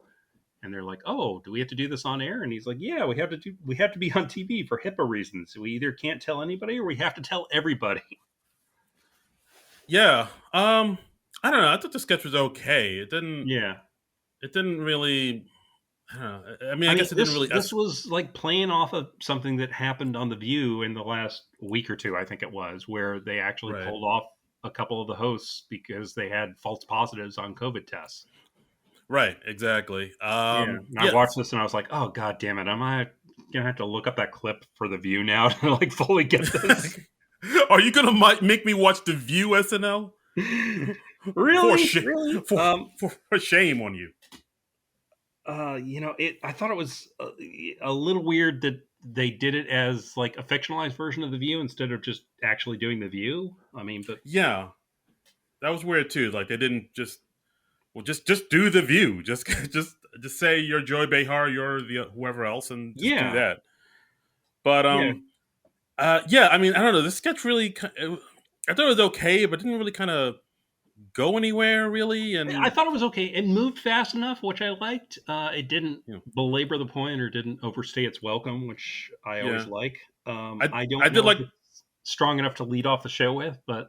Speaker 1: And they're like, "Oh, do we have to do this on air?" And he's like, "Yeah, we have to be on TV for HIPAA reasons. We either can't tell anybody or we have to tell everybody."
Speaker 2: Yeah. I don't know. I thought the sketch was okay. It didn't.
Speaker 1: Yeah.
Speaker 2: It didn't really. I don't know. I mean, I guess it didn't really.
Speaker 1: This was like playing off of something that happened on The View in the last week or two, I think it was, where they actually pulled off a couple of the hosts because they had false positives on COVID tests.
Speaker 2: Right, exactly.
Speaker 1: I watched this and I was like, "Oh, God damn it! Am I gonna have to look up that clip for The View now to like fully get this?"
Speaker 2: Are you gonna make me watch The View SNL?
Speaker 1: Really?
Speaker 2: For shame on you.
Speaker 1: I thought it was a little weird that they did it as like a fictionalized version of The View instead of just actually doing The View. I mean, but
Speaker 2: Yeah, that was weird too. Like they didn't just just do the View. Just say you're Joy Behar, you're the whoever else, and just do
Speaker 1: yeah,
Speaker 2: that. But
Speaker 1: yeah.
Speaker 2: yeah. I mean, I don't know. This sketch really, I thought it was okay, but didn't really kind of go anywhere really.
Speaker 1: I
Speaker 2: And
Speaker 1: thought it was okay. It moved fast enough, which I liked. It didn't
Speaker 2: you know,
Speaker 1: belabor the point or didn't overstay its welcome, which I always
Speaker 2: yeah,
Speaker 1: like.
Speaker 2: I
Speaker 1: I
Speaker 2: I
Speaker 1: don't
Speaker 2: did
Speaker 1: know if
Speaker 2: like.
Speaker 1: it's strong enough to lead off the show with, but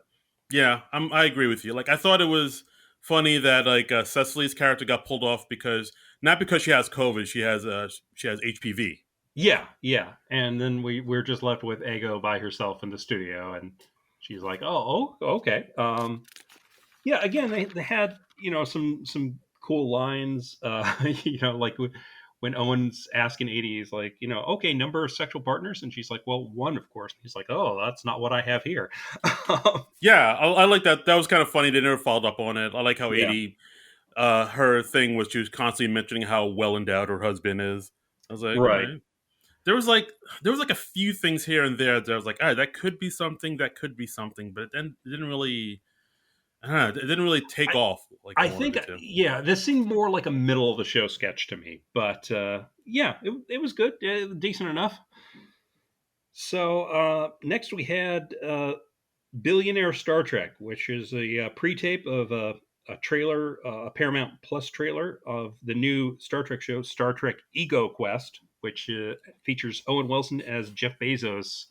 Speaker 2: Yeah, I agree with you. Like I thought it was funny that like Cecily's character got pulled off because not because she has COVID, she has HPV.
Speaker 1: yeah, yeah. And then we're just left with Ego by herself in the studio, and she's like, okay." Yeah, again, they had some cool lines. Like when Owen's asking 80, he's like, okay, number of sexual partners, and she's like, well, one, of course. And he's like, oh, that's not what I have here.
Speaker 2: Yeah, I like that. That was kind of funny. They never followed up on it. I like how
Speaker 1: Yeah,
Speaker 2: 80 her thing was she was constantly mentioning how well endowed her husband is. I was like, all
Speaker 1: right.
Speaker 2: right. There was like a few things here and there that I was like, all right, that could be something, but then it didn't really I don't know, it didn't really take
Speaker 1: I
Speaker 2: off like I
Speaker 1: I
Speaker 2: wanted
Speaker 1: think
Speaker 2: it to.
Speaker 1: yeah, this seemed more like a middle of the show sketch to me, but yeah, it was good, decent enough. So next we had Billionaire Star Trek, which is a pre-tape of a trailer, a Paramount Plus trailer of the new Star Trek show, Star Trek Ego Quest, which features Owen Wilson as Jeff Bezos,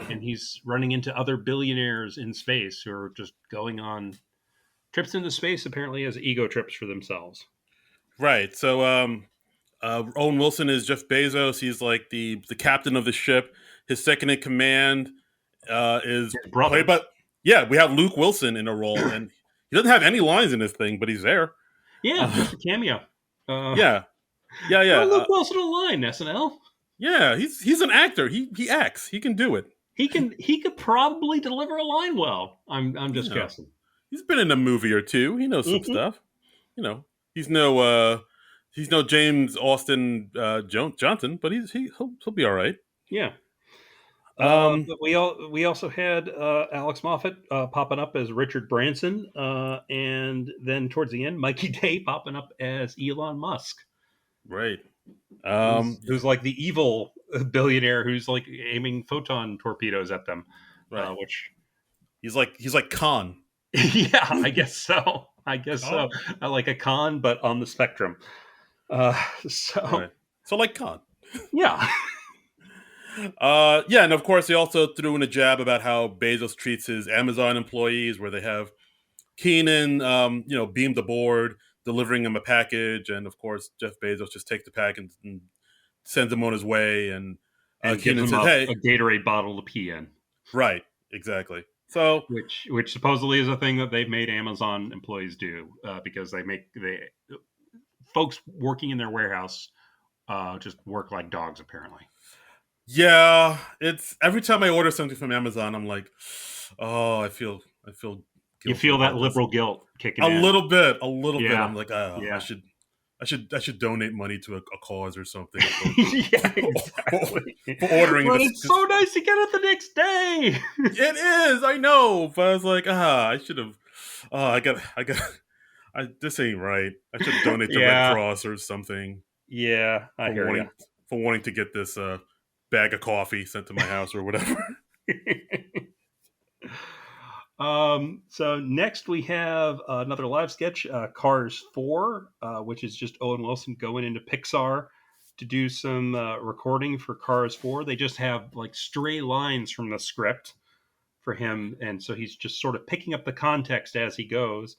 Speaker 1: and he's running into other billionaires in space who are just going on trips into space, apparently as ego trips for themselves.
Speaker 2: Right. So Owen Wilson is Jeff Bezos. He's like the captain of the ship. His second in command is
Speaker 1: His
Speaker 2: played
Speaker 1: brother.
Speaker 2: by yeah. We have Luke Wilson in a role, and he doesn't have any lines in this thing, but he's there.
Speaker 1: Yeah,
Speaker 2: Uh,
Speaker 1: just a cameo.
Speaker 2: yeah, yeah, yeah,
Speaker 1: Throw Luke Wilson a line, SNL.
Speaker 2: yeah. He's an actor. He acts. He can do it.
Speaker 1: He could probably deliver a line well. I'm just
Speaker 2: Yeah,
Speaker 1: guessing.
Speaker 2: he's been in a movie or two. He knows some
Speaker 1: Hmm.
Speaker 2: stuff. You know, he's no he's no James Austin Johnson, but he'll be all right.
Speaker 1: Yeah.
Speaker 2: Um,
Speaker 1: But we also had Alex Moffat popping up as Richard Branson, and then towards the end, Mikey Day popping up as Elon Musk,
Speaker 2: right.
Speaker 1: who's like the evil billionaire who's like aiming photon torpedoes at them,
Speaker 2: Right.
Speaker 1: which
Speaker 2: He's like Khan.
Speaker 1: yeah, I guess so. I guess so.
Speaker 2: Oh,
Speaker 1: I like a con, but on the spectrum. So
Speaker 2: right. So like Khan.
Speaker 1: yeah,
Speaker 2: Yeah, and of course they also threw in a jab about how Bezos treats his Amazon employees, where they have Keenan, beamed aboard, delivering him a package, and of course Jeff Bezos just takes the package and sends him on his way, and
Speaker 1: and gives
Speaker 2: Keenan
Speaker 1: him
Speaker 2: says,
Speaker 1: a
Speaker 2: "Hey,
Speaker 1: Gatorade bottle to pee in.
Speaker 2: right, exactly." So
Speaker 1: Which supposedly is a thing that they've made Amazon employees do because they folks working in their warehouse just work like dogs apparently.
Speaker 2: yeah, it's every time I order something from Amazon, I'm like, oh, I feel
Speaker 1: You
Speaker 2: guilty
Speaker 1: feel that
Speaker 2: about this.
Speaker 1: liberal guilt kicking
Speaker 2: A
Speaker 1: in.
Speaker 2: little bit, a little bit.
Speaker 1: Yeah,
Speaker 2: I'm like, oh, I
Speaker 1: yeah,
Speaker 2: should, I should donate money to a cause or something for
Speaker 1: yeah,
Speaker 2: for,
Speaker 1: exactly.
Speaker 2: for ordering
Speaker 1: But
Speaker 2: this.
Speaker 1: it's so nice to get it the next day.
Speaker 2: It is, I know, but I was like, I should have. Oh, this ain't right. I should donate to Red
Speaker 1: Yeah,
Speaker 2: Cross or something
Speaker 1: yeah, I
Speaker 2: for
Speaker 1: hear you.
Speaker 2: wanting to get this bag of coffee sent to my house or whatever.
Speaker 1: So next we have another live sketch, Cars 4, which is just Owen Wilson going into Pixar to do some recording for Cars 4. They just have like stray lines from the script for him, and so he's just sort of picking up the context as he goes.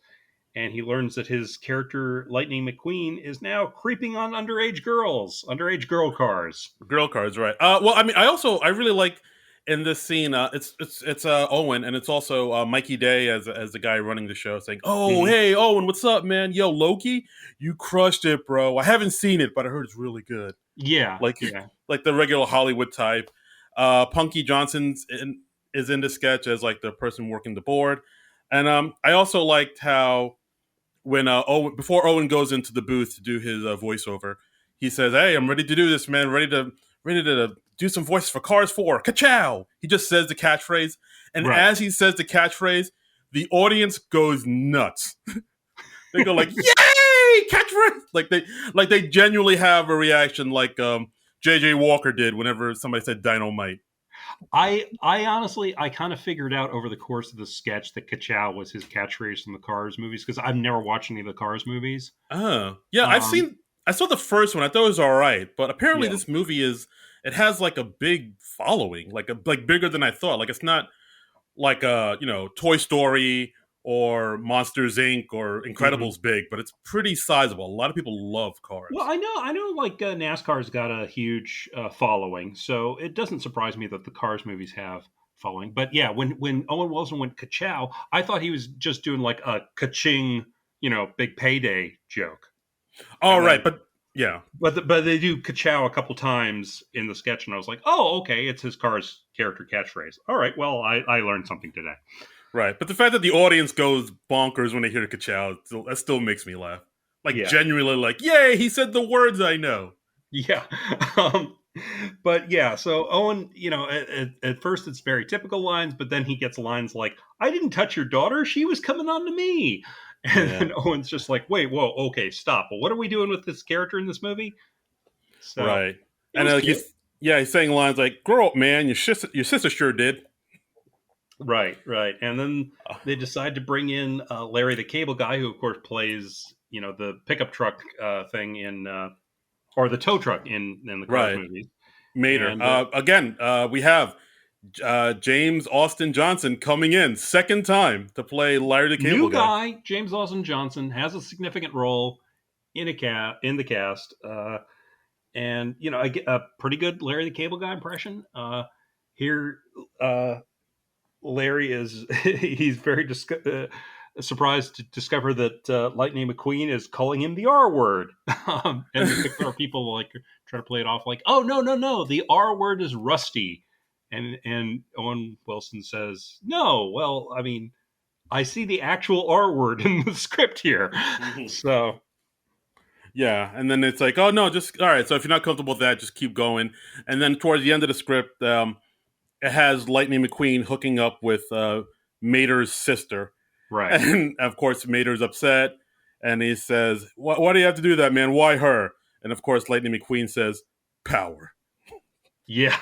Speaker 1: And he learns that his character Lightning McQueen is now creeping on underage girl cars.
Speaker 2: Girl cards, right? Well, I mean, I really like in this scene. It's Owen, and it's also Mikey Day as the guy running the show, saying, "Oh,
Speaker 1: Mhm.
Speaker 2: hey, Owen, what's up, man? Yo, Loki, you crushed it, bro. I haven't seen it, but I heard it's really good.
Speaker 1: Yeah,
Speaker 2: Like
Speaker 1: yeah,
Speaker 2: like the regular Hollywood type." Punky is in the sketch as like the person working the board, and I also liked how when before Owen goes into the booth to do his voiceover, he says, "Hey, I'm ready to do this, man. Ready to do some voices for Cars 4. Ka-chow!" He just says the catchphrase, and
Speaker 1: Right.
Speaker 2: as he says the catchphrase, the audience goes nuts. They go like, "Yay, catchphrase!" Like they genuinely have a reaction, like J.J. Walker did whenever somebody said dynamite.
Speaker 1: I honestly, I kind of figured out over the course of the sketch that Ka-chow was his catchphrase from the Cars movies because I've never watched any of the Cars movies.
Speaker 2: Oh, yeah,
Speaker 1: Um,
Speaker 2: I saw the first one. I thought it was all right, but apparently
Speaker 1: yeah.
Speaker 2: this movie it has like a big following, like bigger than I thought. Like it's not like Toy Story or Monsters Inc. or
Speaker 1: Mhm.
Speaker 2: Incredibles big, but it's pretty sizable. A lot of people love
Speaker 1: Well,
Speaker 2: Cars.
Speaker 1: I know, like NASCAR's got a huge following, so it doesn't surprise me that the Cars movies have following. But yeah, when Owen Wilson went Ka-chow, I thought he was just doing like a ka-ching, big payday joke,
Speaker 2: All
Speaker 1: and
Speaker 2: right,
Speaker 1: then
Speaker 2: but yeah,
Speaker 1: but they do Ka-chow a couple times in the sketch, and I was like, oh, okay, it's his Cars character catchphrase. All right, well, I learned something today.
Speaker 2: right. But the fact that the audience goes bonkers when they hear the Kachow, that still makes me laugh. Like
Speaker 1: Yeah,
Speaker 2: genuinely, like, yay, he said the words I know.
Speaker 1: yeah. um, but yeah, so Owen, at first it's very typical lines, but then he gets lines like, I didn't touch your daughter. She was coming on to me. And
Speaker 2: Yeah,
Speaker 1: then Owen's just like, wait, whoa, okay, stop. But what are we doing with this character in this movie? So
Speaker 2: right.
Speaker 1: it
Speaker 2: And
Speaker 1: was
Speaker 2: like
Speaker 1: cute.
Speaker 2: he's saying lines like, "Grow up, man. Your sister sure did."
Speaker 1: Right, right. And then
Speaker 2: Uh,
Speaker 1: they decide to bring in Larry the Cable Guy, who, of course, plays, the pickup truck thing or the tow truck in the Cars
Speaker 2: right,
Speaker 1: movies.
Speaker 2: Mater.
Speaker 1: And
Speaker 2: Again, we have James Austin Johnson coming in second time to play Larry the Cable
Speaker 1: new
Speaker 2: Guy.
Speaker 1: guy, James Lawson Johnson, has a significant role in the cast, and I get a pretty good Larry the Cable Guy impression. Here, uh, Larry is he's very surprised to discover that Lightning McQueen is calling him the R word, and the Pixar people like try to play it off like, "Oh no, no, no, the R word is Rusty," and Owen Wilson says, "No, well, I mean, I see the actual R word in the script here,"
Speaker 2: Mhm.
Speaker 1: so
Speaker 2: Yeah, and then it's like, oh no, just all right. So if you're not comfortable with that, just keep going. And then towards the end of the script, it has Lightning McQueen hooking up with Mater's sister,
Speaker 1: right,
Speaker 2: and of course Mater's upset, and he says, Why do you have to do that, man? Why her?" And of course Lightning McQueen says, "Power."
Speaker 1: yeah.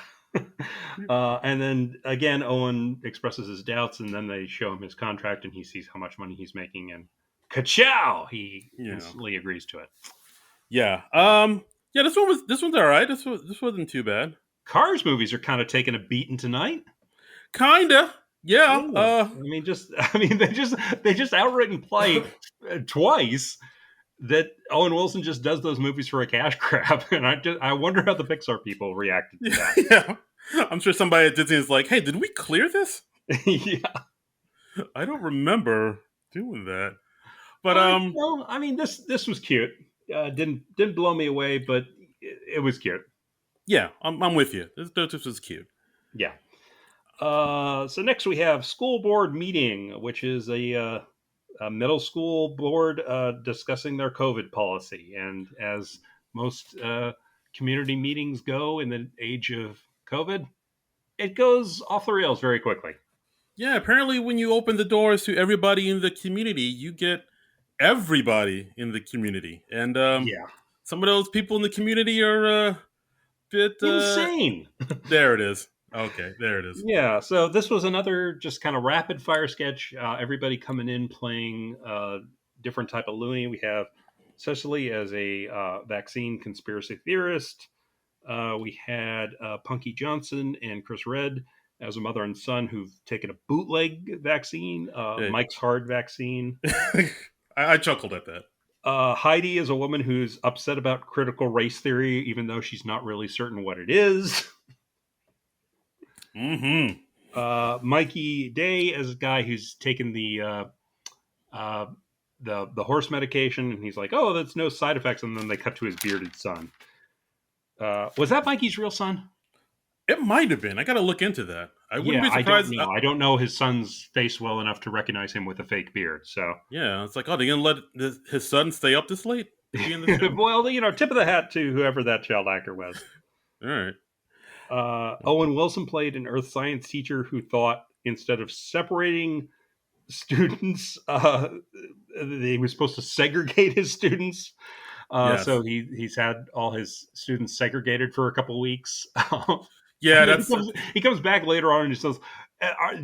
Speaker 1: And then again, Owen expresses his doubts, and then they show him his contract, and he sees how much money he's making, and ka-chow! He
Speaker 2: Yeah,
Speaker 1: instantly agrees to it.
Speaker 2: yeah,
Speaker 1: Uh,
Speaker 2: yeah. This one's all right. This wasn't too bad.
Speaker 1: Cars movies are kind of taking a beating tonight.
Speaker 2: Kinda, yeah.
Speaker 1: Yeah, I mean, they just outright imply twice that Owen Wilson just does those movies for a cash grab, and I wonder how the Pixar people reacted to that.
Speaker 2: Yeah. I'm sure somebody at Disney is like, "Hey, did we clear this?
Speaker 1: Yeah.
Speaker 2: I don't remember doing that." But
Speaker 1: No, I mean this was cute. Didn't blow me away, but it was cute.
Speaker 2: yeah, I'm with you. This was cute.
Speaker 1: Yeah. So next we have school board meeting, which is a middle school board discussing their COVID policy. And as most community meetings go in the age of COVID, it goes off the rails very quickly.
Speaker 2: Yeah, apparently when you open the doors to everybody in the community, you get everybody in the community, and
Speaker 1: Yeah.
Speaker 2: some of those people in the community are a bit.
Speaker 1: Insane.
Speaker 2: There it is. Okay, there it is.
Speaker 1: Yeah, so this was another just kind of rapid fire sketch. Everybody coming in playing different type of loony. We have Cecily as a vaccine conspiracy theorist. We had Punky Johnson and Chris Red as a mother and son who've taken a bootleg vaccine,
Speaker 2: Yeah.
Speaker 1: Mike's Hard vaccine.
Speaker 2: I chuckled at that.
Speaker 1: Heidi is a woman who's upset about critical race theory, even though she's not really certain what it is.
Speaker 2: Mm-hmm.
Speaker 1: Mikey Day as a guy who's taken uh, the horse medication, and he's like, "Oh, that's no side effects." And then they cut to his bearded son. Was that Mikey's real son?
Speaker 2: It might have been. I got to look into that. I wouldn't
Speaker 1: Yeah,
Speaker 2: be
Speaker 1: I don't
Speaker 2: surprised.
Speaker 1: know. I don't know his son's face well enough to recognize him with a fake beard. So,
Speaker 2: Yeah, it's like, oh, they're gonna let his son stay up this late to be in the show.
Speaker 1: well, tip of the hat to whoever that child actor was.
Speaker 2: All right.
Speaker 1: Owen Wilson played an earth science teacher who thought instead of separating students, he was supposed to segregate his students.
Speaker 2: Yes.
Speaker 1: So he's had all his students segregated for a couple of weeks.
Speaker 2: Yeah,
Speaker 1: And then
Speaker 2: that's
Speaker 1: he comes back later on and he says,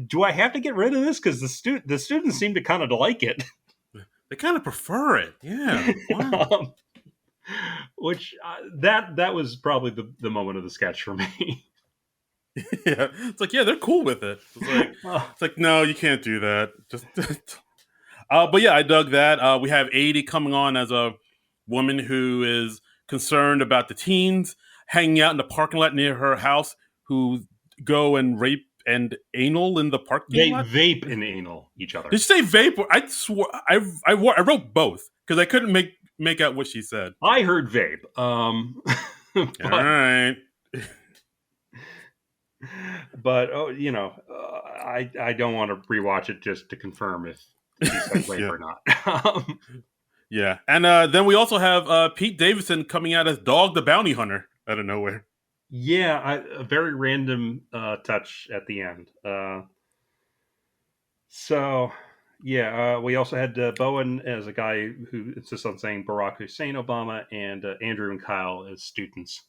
Speaker 1: "Do I have to get rid of this? Because the students seem to kind of like it."
Speaker 2: they kind of prefer it. Yeah. Wow.
Speaker 1: um, which that was probably the moment of the sketch for me.
Speaker 2: Yeah, it's like, yeah, they're cool with it. It's like, no, you can't do that. Just, but yeah, I dug that. We have 80 coming on as a woman who is concerned about the teens hanging out in the parking lot near her house who go and rape and anal in the parking
Speaker 1: They
Speaker 2: lot.
Speaker 1: vape and anal each other.
Speaker 2: Did you say vape? I swore I wrote both because I couldn't make out what she said.
Speaker 1: I heard vape.
Speaker 2: All right.
Speaker 1: But I don't want to rewatch it just to confirm if he said rape
Speaker 2: Yeah.
Speaker 1: or not.
Speaker 2: Yeah, and then we also have Pete Davidson coming out as Dog the Bounty Hunter out of nowhere.
Speaker 1: Yeah, a very random touch at the end. We also had Bowen as a guy who insists on saying Barack Hussein Obama, and Andrew and Kyle as students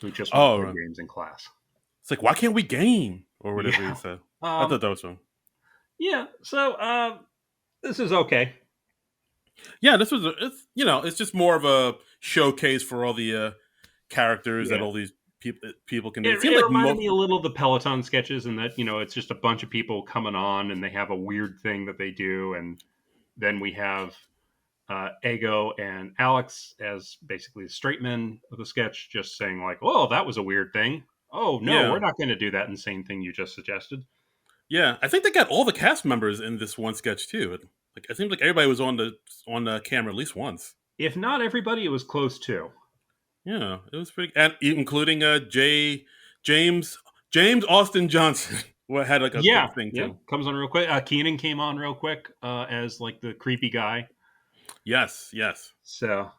Speaker 1: who just want to play
Speaker 2: Oh,
Speaker 1: games in class.
Speaker 2: it's like, why can't we game or whatever
Speaker 1: Yeah.
Speaker 2: he said? I thought that was fun.
Speaker 1: Yeah, so this is okay.
Speaker 2: Yeah, this was it's just more of a showcase for all the characters that all these people can do.
Speaker 1: It
Speaker 2: seems like
Speaker 1: reminded me a little of the Peloton sketches in that, it's just a bunch of people coming on and they have a weird thing that they do. And then we have Ego and Alex as basically the straight men of the sketch, just saying like, oh, that was a weird thing. Oh, no, we're not going to do that insane thing you just suggested.
Speaker 2: Yeah, I think they got all the cast members in this one sketch too. Like, it seems like everybody was on the camera at least once.
Speaker 1: If not everybody, it was close to.
Speaker 2: Yeah, it was pretty, and including James Austin Johnson, what had like a quick thing too.
Speaker 1: Comes on real quick. Keenan came on real quick as like the creepy guy.
Speaker 2: Yes.
Speaker 1: So,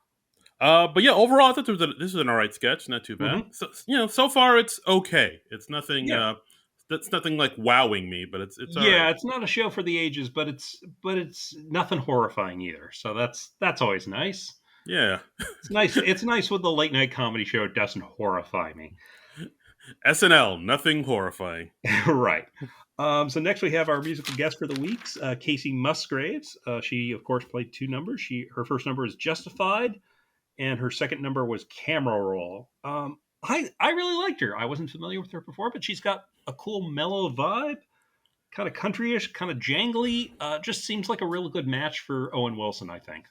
Speaker 2: but yeah, overall, I thought this is an alright sketch, not too bad.
Speaker 1: Mm-hmm.
Speaker 2: So so far it's okay. It's nothing. That's nothing like wowing me, but it's
Speaker 1: yeah, it's not a show for the ages, but it's nothing horrifying either. So that's always nice.
Speaker 2: Yeah,
Speaker 1: it's nice. It's nice when the late night comedy show doesn't horrify me.
Speaker 2: SNL, nothing horrifying.
Speaker 1: Right. So next we have our musical guest for the weeks, Kacey Musgraves. She of course played two numbers. Her first number is Justified, and her second number was Camera Roll. I really liked her. I wasn't familiar with her before, but she's got a cool mellow vibe, kind of countryish, kind of jangly. Just seems like a really good match for Owen Wilson, I think.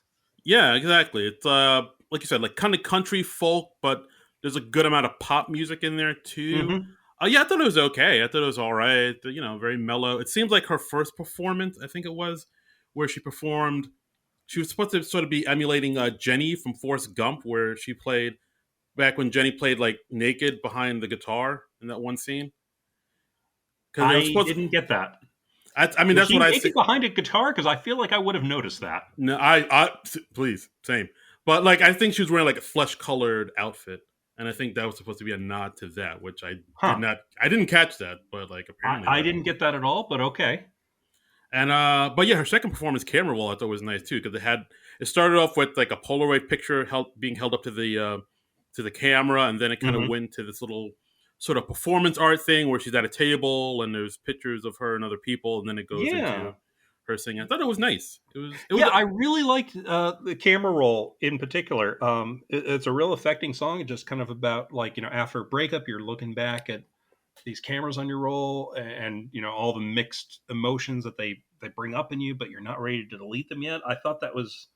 Speaker 2: Yeah, exactly. It's like you said, like kind of country folk, but there's a good amount of pop music in there too.
Speaker 1: Mm-hmm.
Speaker 2: Yeah, I thought it was okay. I thought it was all right. Very mellow. It seems like her first performance, I think it was, where she performed. She was supposed to sort of be emulating Jenny from Forrest Gump, where she played back when Jenny played like naked behind the guitar in that one scene.
Speaker 1: I didn't get that.
Speaker 2: I mean,
Speaker 1: was
Speaker 2: that's what I
Speaker 1: see behind a guitar, because I feel like I would have noticed that.
Speaker 2: No, I please same, but like I think she was wearing like a flesh colored outfit, and I think that was supposed to be a nod to that, which I did not. I didn't catch that, but like apparently
Speaker 1: I didn't get that at all. But okay.
Speaker 2: And but yeah, her second performance, Camera Roll, I thought was nice too, because it started off with like a Polaroid picture being held up to the camera, and then it kind of went to this little sort of performance art thing where she's at a table and there's pictures of her and other people, and then it goes into her singing. I thought it was nice.
Speaker 1: I really liked the Camera Roll in particular. It's a real affecting song. It's just kind of about like, after a breakup, you're looking back at these cameras on your roll and all the mixed emotions that they bring up in you, but you're not ready to delete them yet. I thought it was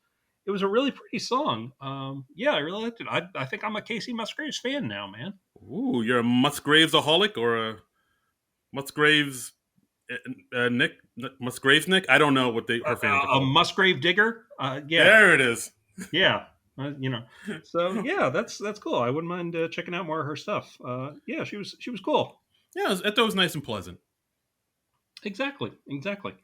Speaker 1: a really pretty song. I really liked it. I think I'm a Kacey Musgraves fan now, man.
Speaker 2: Ooh, you're a Musgraves-aholic or a Musgraves Nick? Musgraves Nick? I don't know what her fans are called.
Speaker 1: A Musgrave digger? Yeah.
Speaker 2: There it is.
Speaker 1: Yeah. So yeah, that's cool. I wouldn't mind checking out more of her stuff. She was cool.
Speaker 2: Yeah, I thought it was nice and pleasant.
Speaker 1: Exactly, exactly.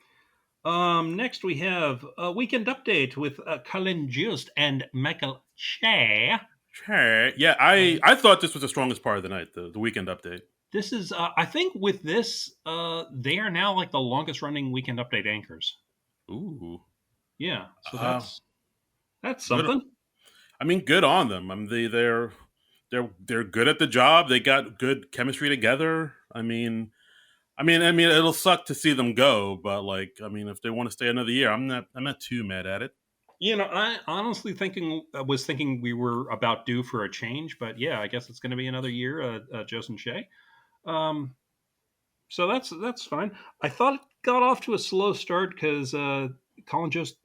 Speaker 1: Next we have a weekend update with Colin Just and Michael Che.
Speaker 2: Sure. Yeah, I thought this was the strongest part of the night, the weekend update.
Speaker 1: This is, I think, with this, they are now like the longest running weekend update anchors.
Speaker 2: Ooh.
Speaker 1: Yeah, so
Speaker 2: Uh,
Speaker 1: that's
Speaker 2: good.
Speaker 1: something.
Speaker 2: I mean, good on them. I mean, they're good at the job. They got good chemistry together. I mean, it'll suck to see them go, but like, I mean, if they want to stay another year, I'm not too mad at it.
Speaker 1: You know, I honestly was thinking we were about due for a change, but yeah, I guess it's going to be another year, Jose and Shea. Um, so that's fine. I thought it got off to a slow start because Colin just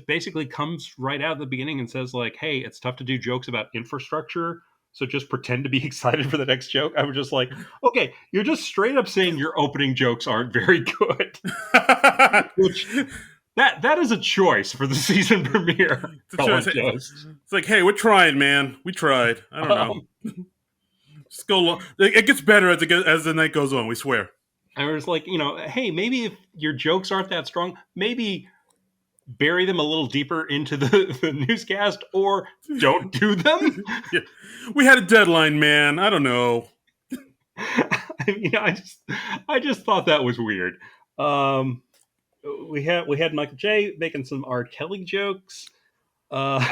Speaker 1: basically comes right out at the beginning and says like, "Hey, it's tough to do jokes about infrastructure, so just pretend to be excited for the next joke." I was just like, "Okay, you're just straight up saying your opening jokes aren't very good," which that is a choice for the season premiere. Colin Jost.
Speaker 2: It's like, hey, we're trying, man. We tried. I don't know.
Speaker 1: Um,
Speaker 2: Just go. It gets better as the night goes on. We swear.
Speaker 1: I was like, hey, maybe if your jokes aren't that strong, maybe bury them a little deeper into the newscast or don't do them.
Speaker 2: Yeah. We had a deadline, man. I don't know.
Speaker 1: I just thought that was weird. Um, we had Michael J making some R. Kelly jokes. Uh,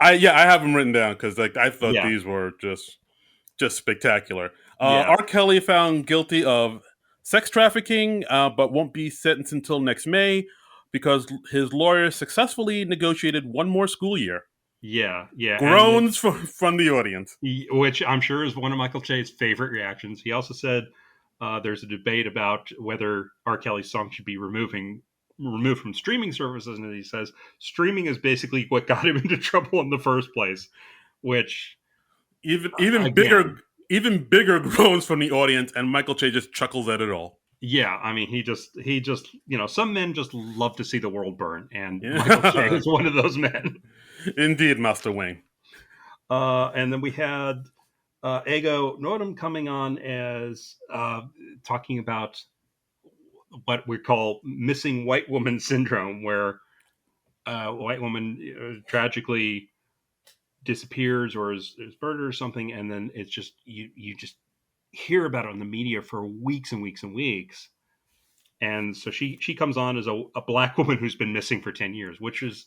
Speaker 2: I have them written down because like I thought
Speaker 1: yeah,
Speaker 2: these were just spectacular.
Speaker 1: yeah,
Speaker 2: R. Kelly found guilty of sex trafficking, but won't be sentenced until next May because his lawyer successfully negotiated one more school year.
Speaker 1: yeah, and
Speaker 2: Groans from the audience.
Speaker 1: which I'm sure is one of Michael Che's favorite reactions. He also said there's a debate about whether R. Kelly's song should be removed from streaming services, and he says streaming is basically what got him into trouble in the first place. Which,
Speaker 2: Even
Speaker 1: again,
Speaker 2: bigger groans from the audience, and Michael Che just chuckles at it all.
Speaker 1: yeah, I mean, he just some men just love to see the world burn, and Michael Che
Speaker 2: Yeah.
Speaker 1: is one of those men.
Speaker 2: Indeed, Master Wayne.
Speaker 1: And then we had Ego Nordum coming on as talking about what we call missing white woman syndrome, where a white woman tragically disappears or is murdered or something, and then it's just you just hear about it on the media for weeks and weeks and weeks. And so she comes on as a black woman who's been missing for 10 years, which is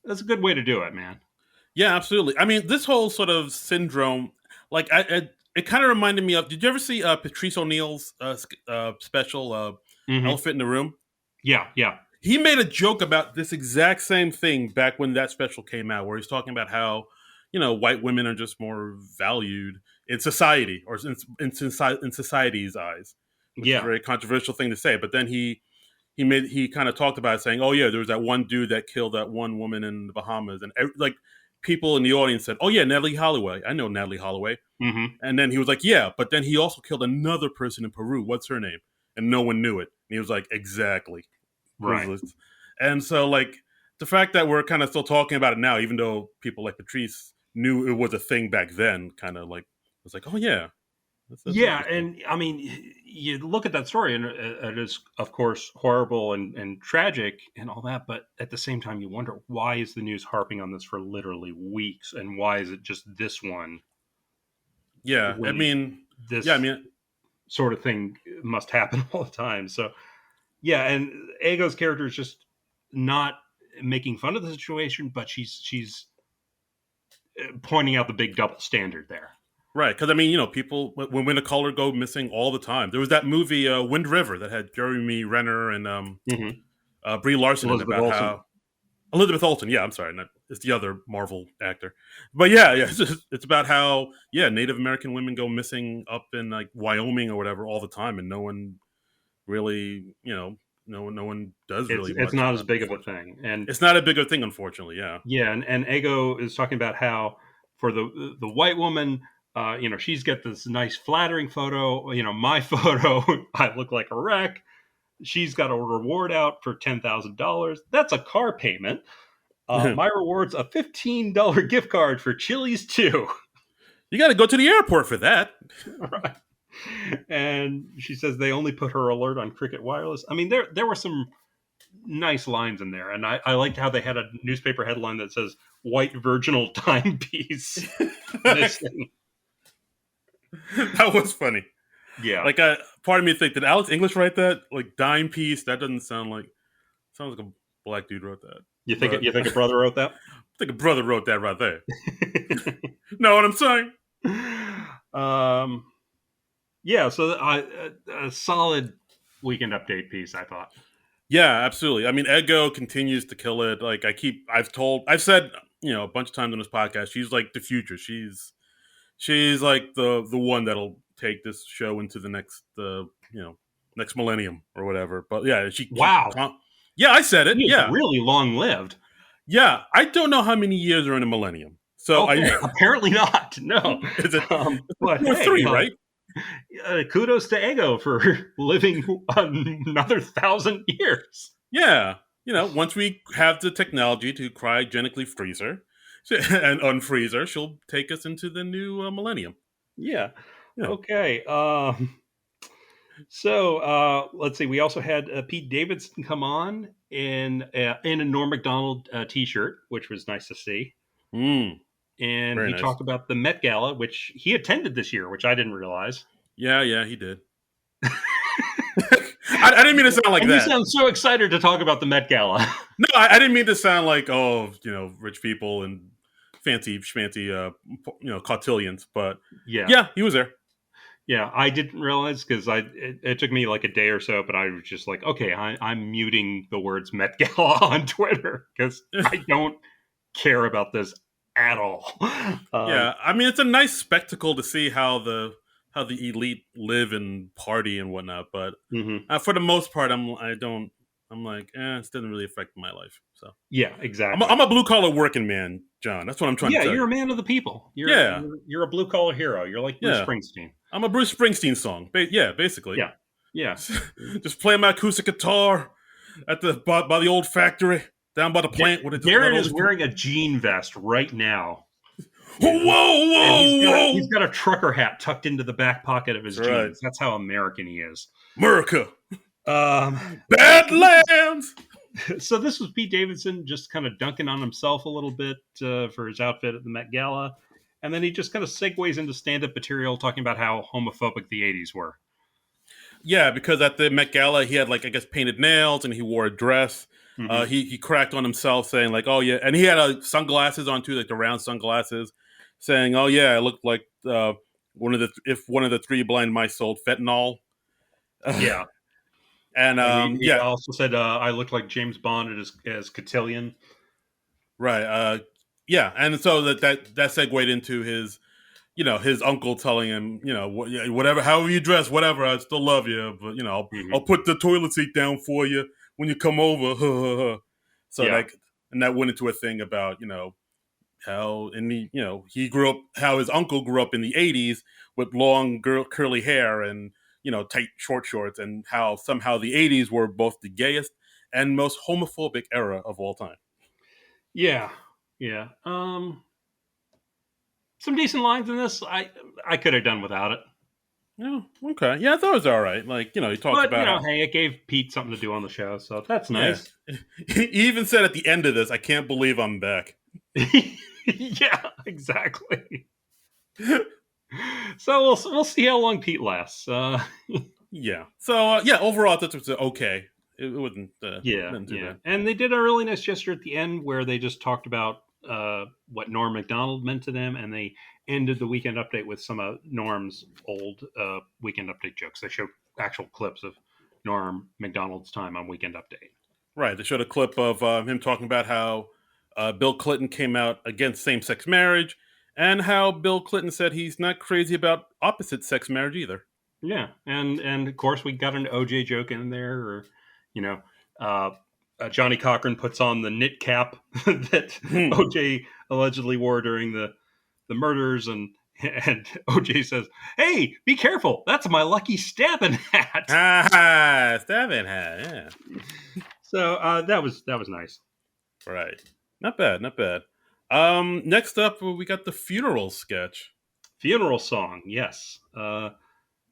Speaker 1: that's a good way to do it, man.
Speaker 2: Yeah, absolutely. I mean, this whole sort of syndrome, like, it kind of reminded me of. Did you ever see Patrice O'Neill's special,
Speaker 1: Mm-hmm.
Speaker 2: Elephant in the Room?
Speaker 1: Yeah, yeah,
Speaker 2: He made a joke about this exact same thing back when that special came out, where he's talking about how, white women are just more valued in society or in society's eyes, which is a
Speaker 1: yeah,
Speaker 2: very controversial thing to say. But then he kind of talked about it, saying, "Oh yeah, there was that one dude that killed that one woman in the Bahamas," and like people in the audience said, "Oh yeah, Natalie Holloway. I know Natalie Holloway."
Speaker 1: mm-hmm.
Speaker 2: And then he was like, "Yeah, but then he also killed another person in Peru. What's her name?" And no one knew it. And he was like, "Exactly."
Speaker 1: Right.
Speaker 2: And so, like, the fact that we're kind of still talking about it now, even though people like Patrice knew it was a thing back then, kind of like was like, "Oh yeah, that's
Speaker 1: Yeah,
Speaker 2: interesting."
Speaker 1: and I mean, you look at that story, and it is, of course, horrible and tragic and all that. But at the same time, you wonder why is the news harping on this for literally weeks, and why is it just this one
Speaker 2: Yeah, I
Speaker 1: when
Speaker 2: mean, yeah, I
Speaker 1: this
Speaker 2: mean,
Speaker 1: sort of thing must happen all the time? So yeah, and Ego's character is just not making fun of the situation, but she's pointing out the big double standard there.
Speaker 2: right? Because I mean, people when women of color go missing all the time. There was that movie Wind River that had Jeremy Renner and
Speaker 1: Mm-hmm.
Speaker 2: Brie Larson in it,
Speaker 1: Elizabeth
Speaker 2: about
Speaker 1: Olsen.
Speaker 2: how Elizabeth Olsen. Yeah, I'm sorry, it's the other Marvel actor. But yeah, it's about how Native American women go missing up in like Wyoming or whatever all the time, and no one really, no one does
Speaker 1: It's
Speaker 2: really
Speaker 1: it's
Speaker 2: much
Speaker 1: not as
Speaker 2: about it.
Speaker 1: big of a
Speaker 2: Unfortunately,
Speaker 1: thing, and
Speaker 2: it's not a bigger thing, unfortunately. Yeah,
Speaker 1: yeah, and Ego is talking about how for the white woman, she's got this nice flattering photo. My photo, I look like a wreck. She's got a reward out for $10,000. That's a car payment.
Speaker 2: you
Speaker 1: My reward's a $15 gift card for Chili's too.
Speaker 2: got to go to the airport for that.
Speaker 1: Right. And she says they only put her alert on Cricket Wireless. I mean, there were some nice lines in there, and I liked how they had a newspaper headline that says "White Virginal Timepiece Missing."
Speaker 2: That was funny.
Speaker 1: Yeah,
Speaker 2: Like, part of me think, did Alex English write that? Like, dime piece? That doesn't sound like. Sounds like a black dude wrote that. But
Speaker 1: you think a
Speaker 2: I
Speaker 1: brother wrote that?
Speaker 2: think a brother wrote that right there. Know what I'm saying?
Speaker 1: um, yeah. So a solid Weekend Update piece, I thought.
Speaker 2: Yeah, absolutely. I mean, Ego continues to kill it. Like, I've said, a bunch of times on this podcast, she's like the future. She's like the one that'll take this show into the next millennium or whatever. But yeah,
Speaker 1: Wow,
Speaker 2: yeah, I said it.
Speaker 1: he is
Speaker 2: Yeah,
Speaker 1: really long lived.
Speaker 2: yeah. I don't know how many years are in a millennium. So
Speaker 1: Okay, apparently not. No,
Speaker 2: is it
Speaker 1: but
Speaker 2: two or
Speaker 1: hey,
Speaker 2: three, right?
Speaker 1: Kudos to Ego for living another 1,000 years.
Speaker 2: Yeah. Once we have the technology to cryogenically freeze her and unfreeze her, she'll take us into the new millennium.
Speaker 1: Yeah.
Speaker 2: Yeah.
Speaker 1: Okay. So let's see. We also had Pete Davidson come on in a Norm Macdonald T-shirt, which was nice to see. And
Speaker 2: Very
Speaker 1: he
Speaker 2: nice.
Speaker 1: talked about the Met Gala, which he attended this year, which I didn't realize.
Speaker 2: Yeah, he did. I didn't mean to sound like
Speaker 1: And
Speaker 2: that.
Speaker 1: you sound so excited to talk about the Met Gala.
Speaker 2: No, I didn't mean to sound like, rich people and fancy schmancy, cotillions. But yeah, he was there.
Speaker 1: Yeah, I didn't realize because it took me like a day or so, but I was just like, okay, I'm muting the words Met Gala on Twitter because I don't care about this at all.
Speaker 2: Yeah, I mean, it's a nice spectacle to see how the elite live and party and whatnot. But for the most part, I'm like, it doesn't really affect my life. So
Speaker 1: yeah, exactly.
Speaker 2: I'm a blue collar working man, John. That's what I'm trying to tell you.
Speaker 1: You're a man of the people. You're a blue collar hero. You're like Bruce Springsteen.
Speaker 2: I'm a Bruce Springsteen song. Yeah, basically.
Speaker 1: Yeah.
Speaker 2: Just play my acoustic guitar by the old factory down by the plant.
Speaker 1: Darren is wearing a jean vest right now.
Speaker 2: Whoa!
Speaker 1: He's got a trucker hat tucked into the back pocket of his jeans. Right. That's how American he is.
Speaker 2: America. Badlands.
Speaker 1: So this was Pete Davidson just kind of dunking on himself a little bit for his outfit at the Met Gala. And then he just kind of segues into stand-up material talking about how homophobic the 80s were.
Speaker 2: Yeah, because at the Met Gala, he had, painted nails and he wore a dress. Mm-hmm. He cracked on himself saying, oh, yeah. And he had sunglasses on, too, like the round sunglasses, saying, oh, yeah, I looked like one of the three blind mice sold fentanyl.
Speaker 1: Yeah.
Speaker 2: And
Speaker 1: he also said, I looked like James Bond as Cotillion.
Speaker 2: Right. Yeah. And so that segued into his, his uncle telling him, whatever, however you dress, whatever, I still love you. But, I'll put the toilet seat down for you when you come over. So and that went into a thing about, how he grew up, how his uncle grew up in the 80s with long curly hair and, tight short shorts, and how somehow the 80s were both the gayest and most homophobic era of all time.
Speaker 1: Yeah. Some decent lines in this. I could have done without it.
Speaker 2: Yeah, okay. Yeah, I thought it was all right. He talked about
Speaker 1: hey, it gave Pete something to do on the show, so that's nice.
Speaker 2: Yeah. He even said at the end of this, I can't believe I'm back.
Speaker 1: Yeah, exactly. So we'll see how long Pete lasts.
Speaker 2: Yeah. So overall, that was okay. It wasn't.
Speaker 1: Yeah. And they did a really nice gesture at the end where they just talked about what Norm Macdonald meant to them, and they ended the Weekend Update with some of Norm's old Weekend Update jokes. They showed actual clips of Norm Macdonald's time on Weekend Update.
Speaker 2: Right. They showed a clip of him talking about how Bill Clinton came out against same-sex marriage, and how Bill Clinton said he's not crazy about opposite-sex marriage either.
Speaker 1: Yeah, and of course we got an OJ joke in there, or Johnny Cochran puts on the knit cap that OJ allegedly wore during the murders, and OJ says, "Hey, be careful! That's my lucky stabbing hat."
Speaker 2: Stabbing hat, yeah.
Speaker 1: So that was nice.
Speaker 2: Right, not bad. Next up, we got the funeral sketch.
Speaker 1: Funeral song, yes.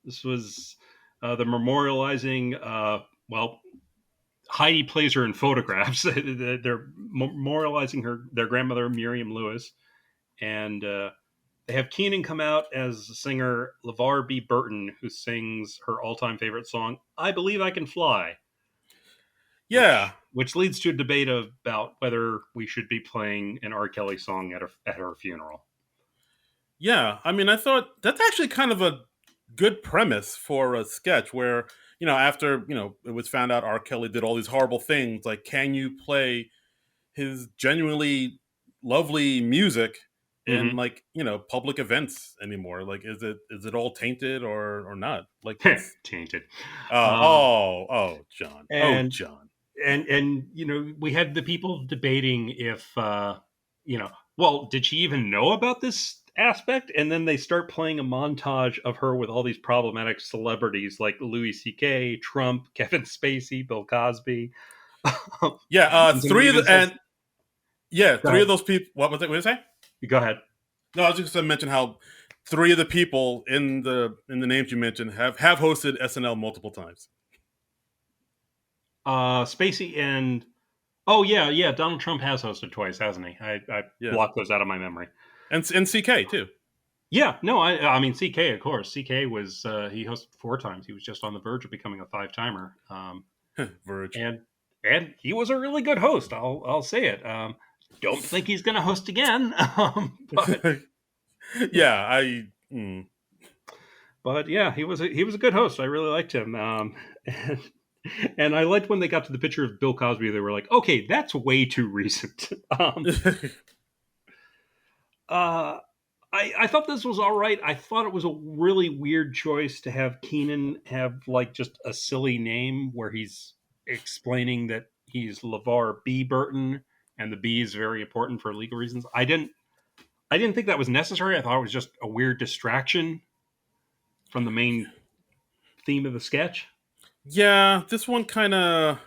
Speaker 1: This was the memorializing. Well, Heidi plays her in photographs. They're memorializing their grandmother Miriam Lewis, and they have Keenan come out as singer LeVar B. Burton, who sings her all-time favorite song, "I Believe I Can Fly,"
Speaker 2: Yeah,
Speaker 1: which leads to a debate about whether we should be playing an R. Kelly song at her funeral.
Speaker 2: yeah. I mean, I thought that's actually kind of a good premise for a sketch where, after, it was found out R. Kelly did all these horrible things, like, can you play his genuinely lovely music in,
Speaker 1: Mm-hmm.
Speaker 2: like, public events anymore? Like, is it all tainted or not? Like, it's
Speaker 1: Tainted. Um,
Speaker 2: John. Oh,
Speaker 1: and
Speaker 2: John.
Speaker 1: we had the people debating if well, did she even know about this aspect? And then they start playing a montage of her with all these problematic celebrities like Louis CK, Trump, Kevin Spacey, Bill Cosby.
Speaker 2: Yeah,
Speaker 1: And somebody even says, go
Speaker 2: three
Speaker 1: ahead.
Speaker 2: of those people. What was it? What did you say?
Speaker 1: Go ahead.
Speaker 2: No, I was just going to mention how three of the people in the names you mentioned have hosted SNL multiple times.
Speaker 1: Spacey and oh yeah, Donald Trump has hosted twice, hasn't he? I
Speaker 2: Yeah,
Speaker 1: blocked those out of my memory.
Speaker 2: and CK too.
Speaker 1: Yeah, no, I mean CK, of course. CK was he hosted 4 times. He was just on the verge of becoming a 5-timer.
Speaker 2: Verge.
Speaker 1: And he was a really good host. I'll say it. Don't think he's going to host again. But
Speaker 2: Yeah, I. Mm.
Speaker 1: but yeah, he was a good host. I really liked him. And, and I liked when they got to the picture of Bill Cosby. They were like, okay, that's way too recent. Uh, I thought this was all right. I thought it was a really weird choice to have Keenan have like just a silly name where he's explaining that he's LeVar B. Burton and the B is very important for legal reasons. I didn't think that was necessary. I thought it was just a weird distraction from the main theme of the sketch.
Speaker 2: Yeah, this one kind of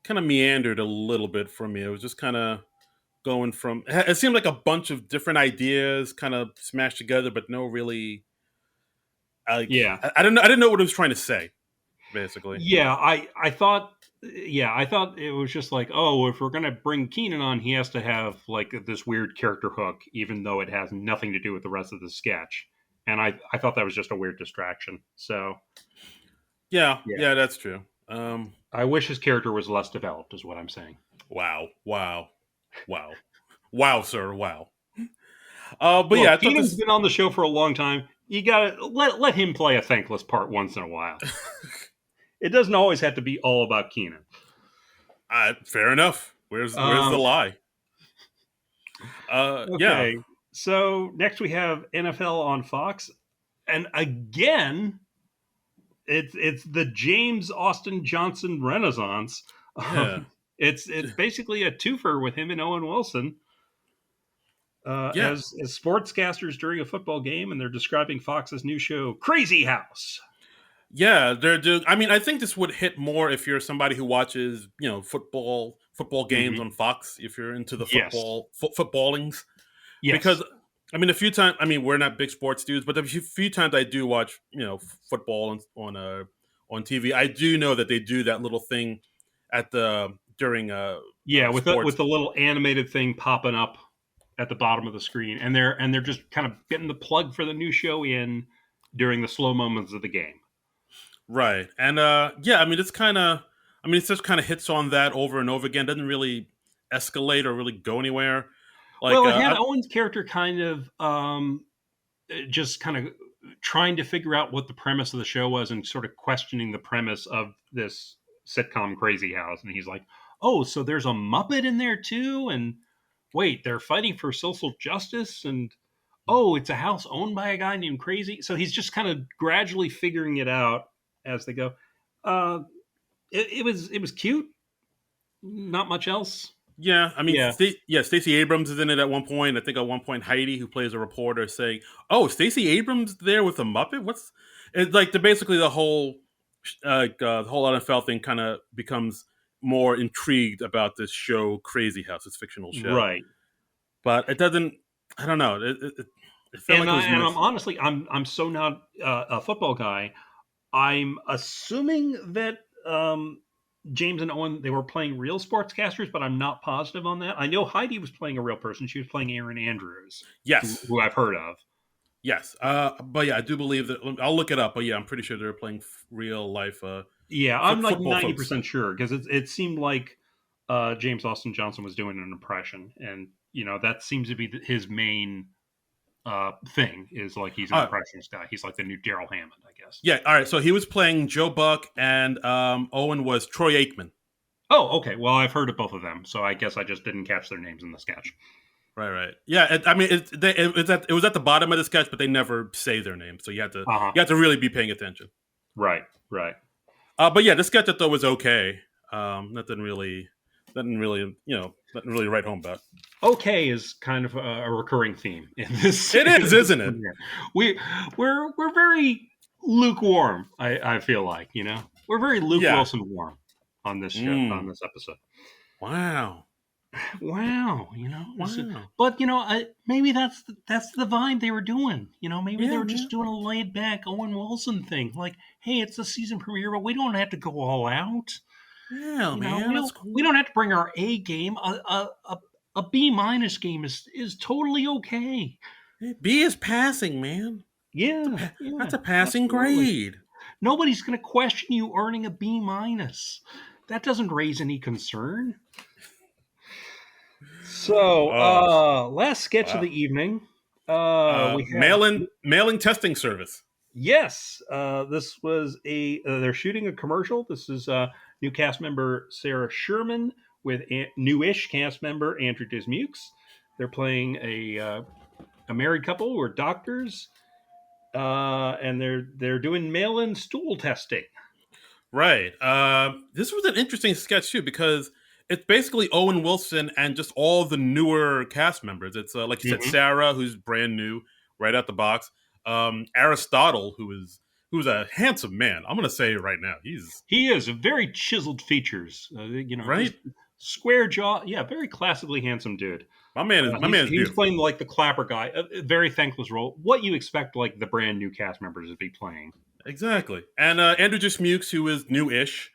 Speaker 2: meandered a little bit for me. It was just kind of going from. It seemed like a bunch of different ideas kind of smashed together, but no really. Like,
Speaker 1: Yeah.
Speaker 2: I don't know. I didn't know what it was trying to say. Basically.
Speaker 1: Yeah, I thought it was just like, oh, if we're gonna bring Keenan on, he has to have like this weird character hook, even though it has nothing to do with the rest of the sketch. And I thought that was just a weird distraction. So
Speaker 2: Yeah,
Speaker 1: yeah,
Speaker 2: yeah, that's true.
Speaker 1: I wish his character was less developed, is what I'm saying.
Speaker 2: Wow, wow, wow, wow, sir, wow. But
Speaker 1: Well,
Speaker 2: yeah, I thought
Speaker 1: Keenan's
Speaker 2: this.
Speaker 1: been on the show for a long time. You gotta let him play a thankless part once in a while. It doesn't always have to be all about Keenan.
Speaker 2: Fair enough. Where's the
Speaker 1: Um,
Speaker 2: lie? Yeah,
Speaker 1: okay, so next we have NFL on Fox, and again, it's the James Austin Johnson Renaissance.
Speaker 2: yeah,
Speaker 1: It's basically a twofer with him and Owen Wilson
Speaker 2: yeah,
Speaker 1: as sportscasters during a football game, and they're describing Fox's new show, Crazy House.
Speaker 2: yeah. I mean, I think this would hit more if you're somebody who watches, football games
Speaker 1: Mm-hmm.
Speaker 2: on Fox. If you're into the
Speaker 1: Yes,
Speaker 2: footballings,
Speaker 1: yes,
Speaker 2: because I mean, a few times. I mean, we're not big sports dudes, but a few times I do watch, football on TV. I do know that they do that little thing at the during
Speaker 1: yeah, with
Speaker 2: sports.
Speaker 1: the little animated thing popping up at the bottom of the screen, and they're just kind of getting the plug for the new show in during the slow moments of the game.
Speaker 2: Right. And yeah, I mean it just kind of hits on that over and over again. Doesn't really escalate or really go anywhere. Like
Speaker 1: Well, it had Owen's character kind of just kind of trying to figure out what the premise of the show was and sort of questioning the premise of this sitcom Crazy House. And he's like, oh, so there's a Muppet in there too? And wait, they're fighting for social justice? And oh, it's a house owned by a guy named Crazy. So he's just kind of gradually figuring it out as they go. Uh, it was cute. Not much else.
Speaker 2: yeah, I mean
Speaker 1: Yeah.
Speaker 2: Stacey Abrams is in it at one point. I think at one point Heidi, who plays a reporter, is saying, "Oh, Stacey Abrams there with a Muppet? What's it's like basically the whole NFL thing kind of becomes more intrigued about this show Crazy House, this fictional show.
Speaker 1: Right.
Speaker 2: But it doesn't. I don't know. It felt
Speaker 1: And
Speaker 2: like it was
Speaker 1: I'm
Speaker 2: missed.
Speaker 1: honestly, I'm so not a football guy. I'm assuming that James and Owen they were playing real sportscasters, but I'm not positive on that. I know Heidi was playing a real person. She was playing Aaron Andrews,
Speaker 2: Yes,
Speaker 1: who I've heard of.
Speaker 2: yes. But yeah, I do believe that. I'll look it up. But yeah, I'm pretty sure they're playing real life
Speaker 1: Yeah, I'm like
Speaker 2: football
Speaker 1: ninety
Speaker 2: folks.
Speaker 1: percent sure because it seemed like James Austin Johnson was doing an impression, and that seems to be his main thing is like he's an
Speaker 2: Uh,
Speaker 1: impressionist guy. He's like the new Daryl Hammond, I guess.
Speaker 2: yeah. All right. So he was playing Joe Buck, and Owen was Troy Aikman.
Speaker 1: Oh, okay. Well, I've heard of both of them, so I guess I just didn't catch their names in the sketch.
Speaker 2: Right, right. Yeah, I mean, it was at the bottom of the sketch, but they never say their name, so
Speaker 1: Uh huh.
Speaker 2: you have to really be paying attention.
Speaker 1: Right. Right.
Speaker 2: But yeah, the sketch I thought was okay. Nothing really write home about.
Speaker 1: Okay is kind of a recurring theme in this.
Speaker 2: It is, isn't it?
Speaker 1: we we're very lukewarm. I feel like we're very Luke
Speaker 2: Yeah.
Speaker 1: Wilson warm on this show on
Speaker 2: Mm.
Speaker 1: this episode.
Speaker 2: Wow.
Speaker 1: Wow,
Speaker 2: Wow.
Speaker 1: but maybe that's the vibe they were doing. Maybe they
Speaker 2: Yeah,
Speaker 1: were
Speaker 2: yeah.
Speaker 1: just doing a laid back Owen Wilson thing. Like, hey, it's the season premiere, but we don't have to go all out.
Speaker 2: Yeah, man.
Speaker 1: We
Speaker 2: That's
Speaker 1: don't
Speaker 2: cool.
Speaker 1: have to bring our A game. A B minus game is totally okay.
Speaker 2: B is passing, man.
Speaker 1: Yeah, yeah,
Speaker 2: That's a passing
Speaker 1: absolutely.
Speaker 2: grade.
Speaker 1: Nobody's going to question you earning a B minus. That doesn't raise any concern. So,
Speaker 2: Oh,
Speaker 1: last sketch of
Speaker 2: wow.
Speaker 1: the evening, we have
Speaker 2: Mailing testing service.
Speaker 1: yes. This was they're shooting a commercial. This is new cast member Sarah Sherman with newish cast member Andrew Dismukes. They're playing a married couple who are doctors, and they're doing mail-in stool testing.
Speaker 2: Right. This was an interesting sketch too because it's basically Owen Wilson and just all the newer cast members. It's like you said,
Speaker 1: Hmm.
Speaker 2: Sarah, who's brand new, right out the box. Aristotle, who's a handsome man. I'm gonna say it right now, he's
Speaker 1: He is very chiseled features. Just
Speaker 2: right.
Speaker 1: square jaw. Yeah, very classically handsome dude.
Speaker 2: My man is
Speaker 1: He was
Speaker 2: beautiful.
Speaker 1: playing like the clapper guy, a very thankless role. What you expect like the brand new cast members to be playing.
Speaker 2: Exactly. And Andrew Dismukes, who is new-ish,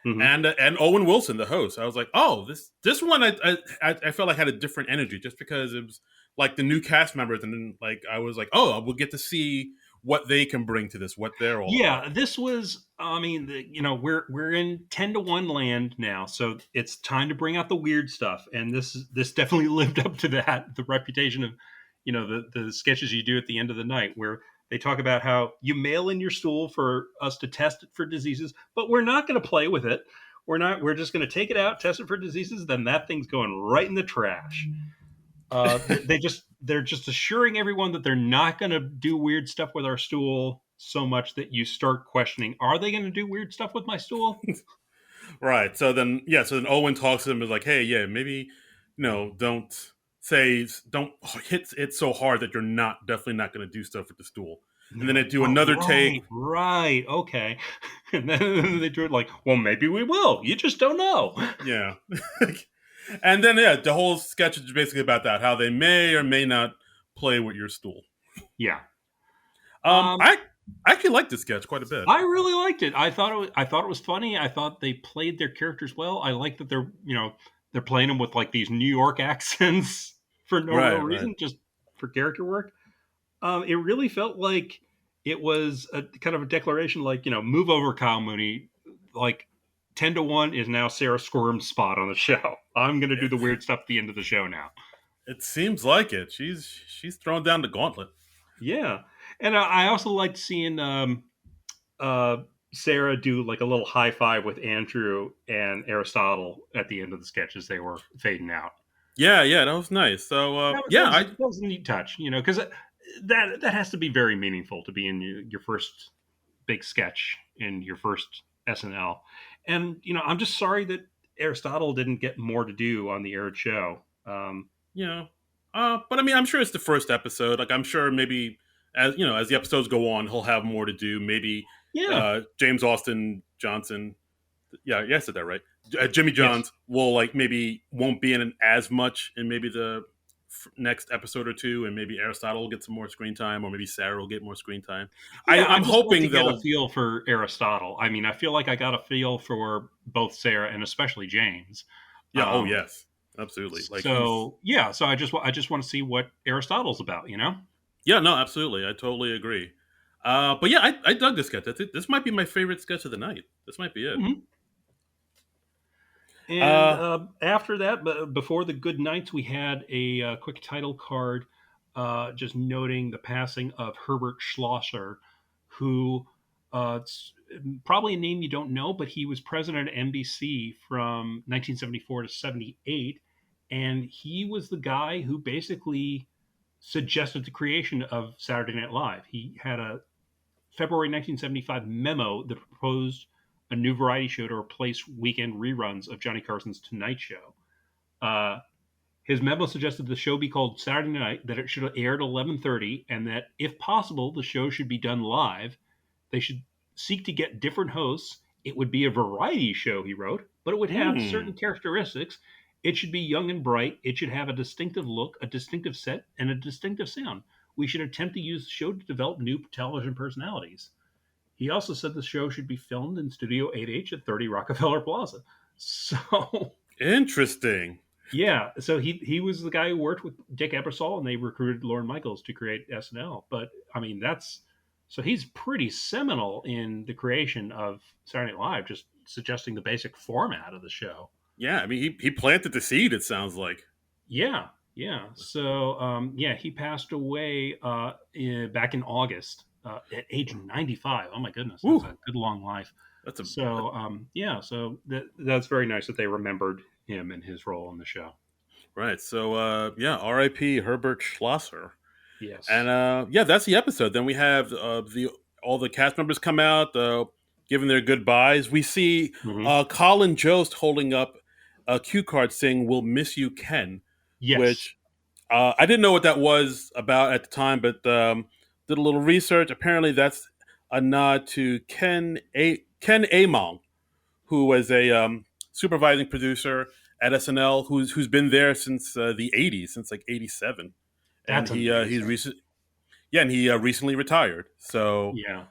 Speaker 1: Hmm.
Speaker 2: and Owen Wilson, the host. I was like, oh, this one I felt like had a different energy just because it was like the new cast members, and then like I was like, oh, we'll get to see what they can bring to this, what they're all about.
Speaker 1: Yeah, this was. I mean, we're in 10-1 land now, so it's time to bring out the weird stuff, and this definitely lived up to that. The reputation of, the sketches you do at the end of the night, where they talk about how you mail in your stool for us to test it for diseases, but we're not going to play with it. We're not. We're just going to take it out, test it for diseases, then that thing's going right in the trash. They're just assuring everyone that they're not going to do weird stuff with our stool so much that you start questioning, are they going to do weird stuff with my stool?
Speaker 2: Right. So then Owen talks to them is like, hey, yeah, maybe don't don't hit it so hard that you're not definitely not going to do stuff with the stool. And then they
Speaker 1: No.
Speaker 2: do
Speaker 1: Oh,
Speaker 2: another take.
Speaker 1: right. Okay. And then they do it like, well, maybe we will. You just don't know.
Speaker 2: Yeah. And then yeah, the whole sketch is basically about that, how they may or may not play with your stool.
Speaker 1: Yeah. Um,
Speaker 2: I actually like this sketch quite a bit.
Speaker 1: I really liked it. I thought it was funny. I thought they played their characters well. I like that they're playing them with like these New York accents for no real
Speaker 2: Right, right.
Speaker 1: reason, just for character work. It really felt like it was a kind of a declaration, like move over, Kyle Mooney. Like 10-1 is now Sarah Squirm's spot on the show. I'm going to do
Speaker 2: It,
Speaker 1: the weird stuff at the end of the show now.
Speaker 2: it seems like it. She's thrown down the gauntlet.
Speaker 1: Yeah, and I also liked seeing uh, Sarah do like a little high five with Andrew and Aristotle at the end of the sketch as they were fading out.
Speaker 2: Yeah, yeah, that was nice. So
Speaker 1: That was, that
Speaker 2: yeah,
Speaker 1: was, that was a neat touch, because that has to be very meaningful to be in your first big sketch in your first SNL. And I'm just sorry that Aristotle didn't get more to do on the aired show.
Speaker 2: you know, but I mean, I'm sure it's the first episode. Like, I'm sure maybe as the episodes go on, he'll have more to do. Maybe
Speaker 1: Yeah.
Speaker 2: James Austin Johnson, yeah, I said that right. Jimmy
Speaker 1: Yes.
Speaker 2: Johns will like maybe won't be in it as much in maybe the next episode or two, and maybe Aristotle will get some more screen time, or maybe Sarah will get more screen time.
Speaker 1: Yeah,
Speaker 2: I'm
Speaker 1: I'd just like to
Speaker 2: hoping
Speaker 1: get a
Speaker 2: they'll.
Speaker 1: feel for Aristotle. I mean, I feel like I got a feel for both Sarah and especially James.
Speaker 2: Yeah. Oh
Speaker 1: Um,
Speaker 2: yes, absolutely. Like he's.
Speaker 1: so yeah, so I just want to see what Aristotle's about, you know.
Speaker 2: Yeah. No. Absolutely. I totally agree. But yeah, I dug this sketch. This might be my favorite sketch of the night. This might be it.
Speaker 1: Mhm. And
Speaker 2: Uh.
Speaker 1: after that, before the good nights, we had a quick title card, just noting the passing of Herbert Schlosser, who it's probably a name you don't know, but he was president of NBC from 1974 to 78, and he was the guy who basically suggested the creation of Saturday Night Live. He had a February 1975 memo that proposed a new variety show to replace weekend reruns of Johnny Carson's Tonight Show. Uh, his memo suggested the show be called Saturday Night, that it should air at 11:30, and that if possible, the show should be done live. They should seek to get different hosts. It would be a variety show, he wrote, but it would have certain
Speaker 2: Hmm.
Speaker 1: characteristics. It should be young and bright. It should have a distinctive look, a distinctive set, and a distinctive sound. We should attempt to use the show to develop new television personalities. He also said the show should be filmed in Studio 8H at 30 Rockefeller Plaza. So,
Speaker 2: Interesting.
Speaker 1: yeah, so he was the guy who worked with Dick Ebersol, and they recruited Lorne Michaels to create SNL. But I mean, that's so he's pretty seminal in the creation of Saturday Night Live, just suggesting the basic format of the show.
Speaker 2: Yeah. I mean, he planted the seed. It sounds like.
Speaker 1: Yeah, yeah. So, yeah, he passed away back in August at age 95. Oh my goodness, that's
Speaker 2: Woo.
Speaker 1: a good long life.
Speaker 2: That's a.
Speaker 1: So, yeah, so that's very nice that they remembered him and his role in the show.
Speaker 2: Right. So yeah, R.I.P. Herbert Schlosser. And
Speaker 1: Yes.
Speaker 2: yeah, that's the episode. Then we have the all the cast members come out, giving their goodbyes. We see
Speaker 1: Hmm.
Speaker 2: Colin Jost holding up a cue card saying "We'll miss you, Ken,"
Speaker 1: Yes,
Speaker 2: which I didn't know what that was about at the time, but did a little research. Apparently, that's a nod to Ken Among, who was a supervising producer at SNL, who's been there since the '80s, since like '87, and
Speaker 1: that's
Speaker 2: he's
Speaker 1: amazing.
Speaker 2: recent. Yeah, and he recently retired. So,
Speaker 1: Yeah.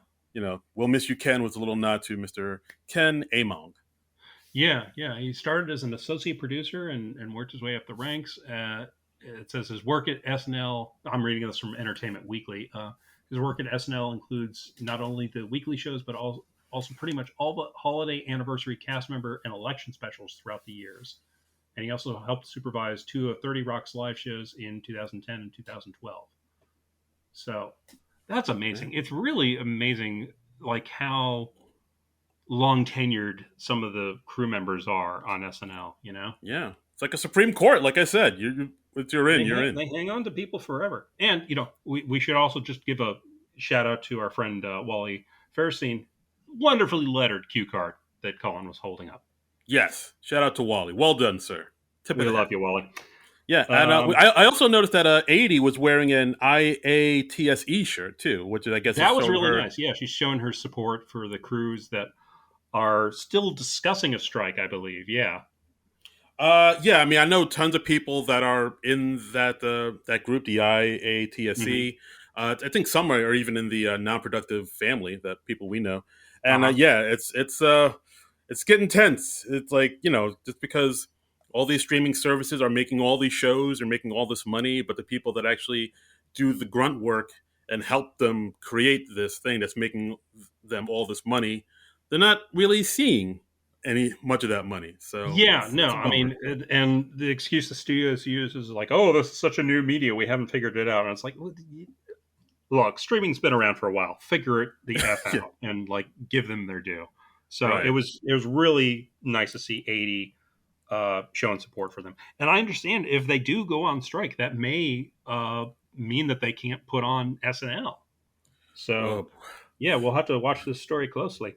Speaker 2: "We'll miss you, Ken" was a little nod to Mr. Ken Among.
Speaker 1: Yeah, yeah. He started as an associate producer and worked his way up the ranks. It says his work at SNL. I'm reading this from Entertainment Weekly. His work at SNL includes not only the weekly shows, but also pretty much all the holiday, anniversary, cast member, and election specials throughout the years. And he also helped supervise two of 30 Rock's live shows in 2010 and 2012. So that's
Speaker 2: Yeah.
Speaker 1: amazing. It's really amazing, like how long tenured some of the crew members are on SNL. You know,
Speaker 2: Yeah. It's like a Supreme Court. Like I said, once you're in, you're in.
Speaker 1: they hang on to people forever. And you know, we should also just give a shout out to our friend Wally Fairstein, wonderfully lettered cue card that Colin was holding up.
Speaker 2: Yes. Shout out to Wally. Well done, sir. Tip of
Speaker 1: We
Speaker 2: the hat.
Speaker 1: love you, Wally.
Speaker 2: Yeah, and
Speaker 1: Um,
Speaker 2: I also noticed that 80 was wearing an IATSE shirt too, which I guess is
Speaker 1: that was
Speaker 2: showing
Speaker 1: really
Speaker 2: her.
Speaker 1: nice. Yeah, she's showing her support for the crews that are still discussing a strike, I believe. Yeah.
Speaker 2: Yeah, I mean, I know tons of people that are in that group, the
Speaker 1: Hmm.
Speaker 2: IATSE. I think some are even in the non-productive family, that people we know.
Speaker 1: Uh
Speaker 2: And
Speaker 1: huh.
Speaker 2: yeah, it's getting tense. It's like, just because all these streaming services are making all these shows, are making all this money, but the people that actually do the grunt work and help them create this thing that's making them all this money, they're not really seeing any much of that money. So
Speaker 1: Yeah,
Speaker 2: it's
Speaker 1: no,
Speaker 2: a
Speaker 1: I mean,
Speaker 2: bummer.
Speaker 1: and the excuse the studios use is like, "Oh, this is such a new media, we haven't figured it out." And it's like, look, streaming's been around for a while. Figure it the f
Speaker 2: Yeah,
Speaker 1: out and like give them their due. So
Speaker 2: right.
Speaker 1: it was really nice to see 80 showing support for them. And I understand if they do go on strike, that may mean that they can't put on SNL. So
Speaker 2: Oh,
Speaker 1: yeah, we'll have to watch this story closely.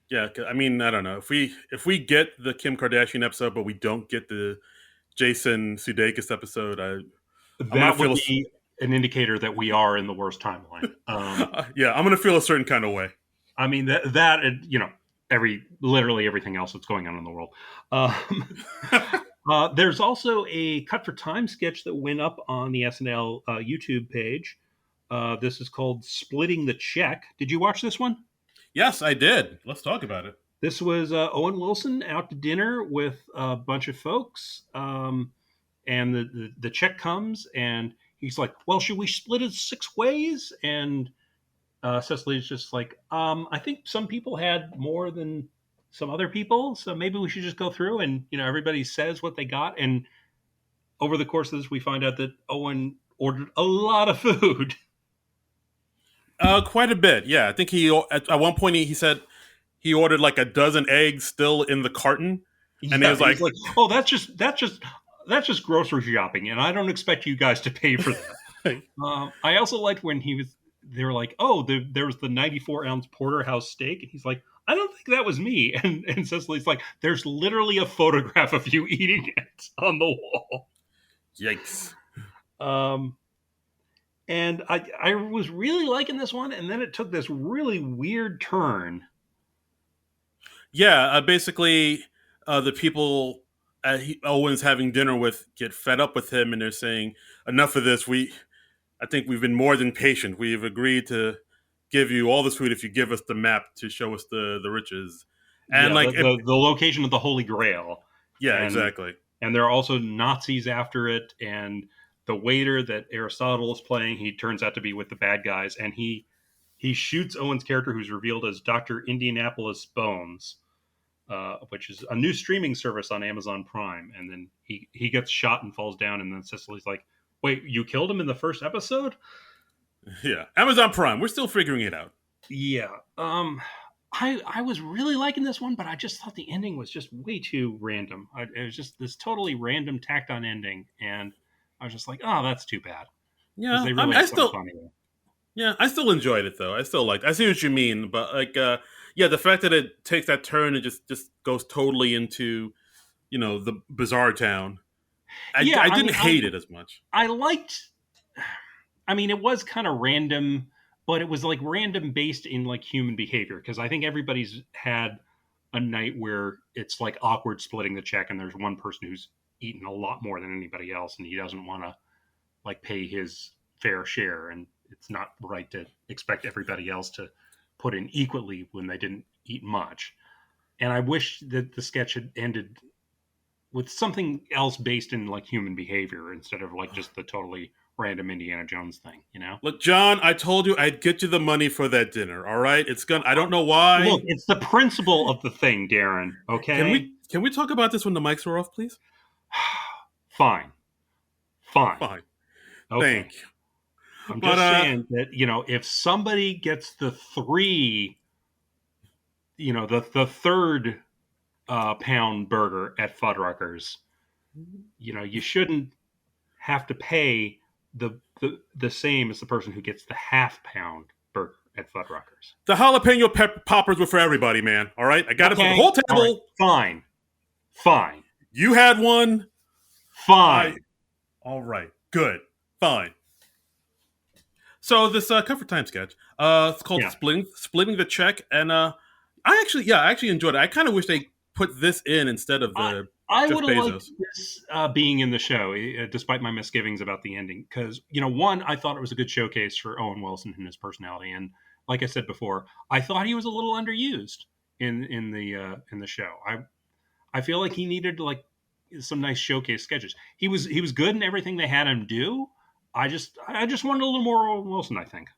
Speaker 2: yeah. I mean, I don't know if we get the Kim Kardashian episode, but we don't get the Jason Sudeikis episode. I'm gonna
Speaker 1: That would
Speaker 2: feel
Speaker 1: be an indicator that we are in the worst timeline.
Speaker 2: yeah, I'm gonna feel a certain kind of way.
Speaker 1: I mean you know, literally everything else that's going on in the world. Um, There's also a Cut for Time sketch that went up on the SNL YouTube page. This is called Splitting the Check. Did you watch this one?
Speaker 2: Yes, I did. Let's talk about it.
Speaker 1: This was Owen Wilson out to dinner with a bunch of folks. And the check comes, and he's like, "Well, should we split it 6 ways?" And Cecily's just like, "I think some people had more than some other people, so maybe we should just go through and everybody says what they got." And over the course of this, we find out that Owen ordered a lot of food.
Speaker 2: Quite a bit. Yeah, I think at one point he said he ordered like a dozen eggs still in the carton, and he
Speaker 1: Yeah,
Speaker 2: was
Speaker 1: he's
Speaker 2: like,
Speaker 1: like, "Oh, that's just grocery shopping, and I don't expect you guys to pay for that." I also liked when they were like, "Oh, there was the 94-ounce porterhouse steak," and he's like, "I don't think that was me." And Cecily's like, "There's literally a photograph of you eating it on the wall."
Speaker 2: "Yikes."
Speaker 1: Um, and I was really liking this one, and then it took this really weird turn.
Speaker 2: Yeah, basically, the people Owen's having dinner with get fed up with him, and they're saying, "Enough of this. I think we've been more than patient. We've agreed to give you all this food if you give us the map to show us the riches." And
Speaker 1: Yeah,
Speaker 2: like,
Speaker 1: the location of the Holy Grail,
Speaker 2: yeah,
Speaker 1: and
Speaker 2: exactly.
Speaker 1: there are also Nazis after it, and the waiter that Aristotle is playing, he turns out to be with the bad guys, and he shoots Owen's character, who's revealed as Dr. Indianapolis Bones, which is a new streaming service on Amazon Prime. And then he gets shot and falls down, and then Cecily's like, "Wait, you killed him in the first episode?"
Speaker 2: Yeah, Amazon Prime. We're still figuring it out.
Speaker 1: Yeah. I was really liking this one, but I just thought the ending was just way too random. It was just this totally random tacked on ending, and I was just like, "Oh, that's too bad," because
Speaker 2: Yeah,
Speaker 1: they
Speaker 2: I
Speaker 1: really
Speaker 2: mean,
Speaker 1: had something funny there.
Speaker 2: yeah, I still enjoyed it though. I still liked. I see what you mean, but like, yeah, the fact that it takes that turn and just goes totally into the bizarre town.
Speaker 1: Yeah,
Speaker 2: I
Speaker 1: I
Speaker 2: didn't
Speaker 1: mean, I
Speaker 2: hate it as much.
Speaker 1: I liked. I mean, it was kind of random, but it was like random based in like human behavior, because I think everybody's had a night where it's like awkward splitting the check, and there's one person who's eaten a lot more than anybody else, and he doesn't want to like pay his fair share, and it's not right to expect everybody else to put in equally when they didn't eat much. And I wish that the sketch had ended with something else based in like human behavior instead of like just the totally random Indiana Jones thing.
Speaker 2: Look, John, I told you I'd get you the money for that dinner. All right, it's gonna. I don't know why.
Speaker 1: Look, it's the principle of the thing, Darren.
Speaker 2: Can
Speaker 1: Okay,
Speaker 2: we talk about this when the mics are off, please?
Speaker 1: fine, fine,
Speaker 2: Fine.
Speaker 1: okay.
Speaker 2: Thank you.
Speaker 1: I'm
Speaker 2: But
Speaker 1: just saying that if somebody gets the three, the third pound burger at Fuddruckers, you shouldn't have to pay the same as the person who gets the half-pound burger at Fuddruckers.
Speaker 2: the jalapeno poppers were for everybody, man. All right, I got it for the
Speaker 1: Okay,
Speaker 2: whole
Speaker 1: all right,
Speaker 2: table.
Speaker 1: fine, fine,
Speaker 2: You had one. I.
Speaker 1: fine.
Speaker 2: All right. Good. Fine. So this cover time sketch, it's called
Speaker 1: Yeah,
Speaker 2: splitting the check, and I actually enjoyed it. I kind of wish they put this in instead of
Speaker 1: I
Speaker 2: the
Speaker 1: I
Speaker 2: Jeff
Speaker 1: would have liked
Speaker 2: Bezos.
Speaker 1: this being in the show, despite my misgivings about the ending. Because one, I thought it was a good showcase for Owen Wilson and his personality, and like I said before, I thought he was a little underused in the show. I feel like he needed like some nice showcase sketches. He was good in everything they had him do. I just wanted a little more Owen Wilson, I think.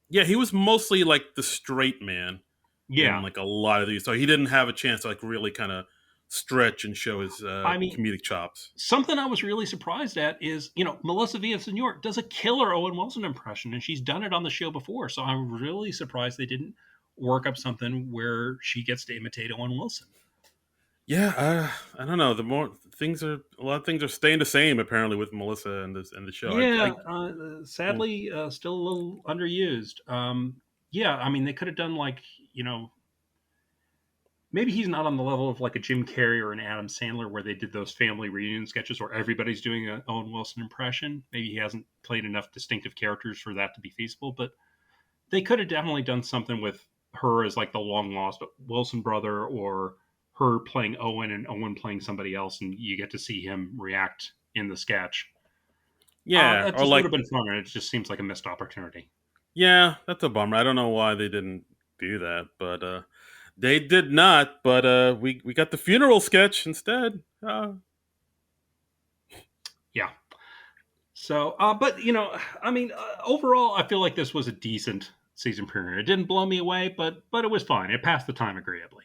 Speaker 2: Yeah, he was mostly like the straight man in
Speaker 1: Yeah,
Speaker 2: like a lot of these, so he didn't have a chance to like really kind of stretch and show his
Speaker 1: I mean,
Speaker 2: comedic chops.
Speaker 1: something I was really surprised at is, Melissa Villaseñor does a killer Owen Wilson impression, and she's done it on the show before. So I'm really surprised they didn't work up something where she gets to imitate Owen Wilson.
Speaker 2: Yeah, I don't know. A lot of things are staying the same apparently with Melissa and the show.
Speaker 1: Yeah,
Speaker 2: Mm.
Speaker 1: sadly, still a little underused. Yeah, I mean, they could have done like, maybe he's not on the level of like a Jim Carrey or an Adam Sandler where they did those family reunion sketches where everybody's doing an Owen Wilson impression. Maybe he hasn't played enough distinctive characters for that to be feasible, but they could have definitely done something with her as like the long lost Wilson brother, or her playing Owen and Owen playing somebody else, and you get to see him react in the sketch.
Speaker 2: Yeah,
Speaker 1: That
Speaker 2: or
Speaker 1: just would
Speaker 2: like
Speaker 1: have been fun, and it just seems like a missed opportunity.
Speaker 2: yeah, that's a bummer. I don't know why they didn't do that, but they did not. But we got the funeral sketch instead.
Speaker 1: Yeah. So, but I mean, overall, I feel like this was a decent season premiere. It didn't blow me away, but it was fine. It passed the time agreeably.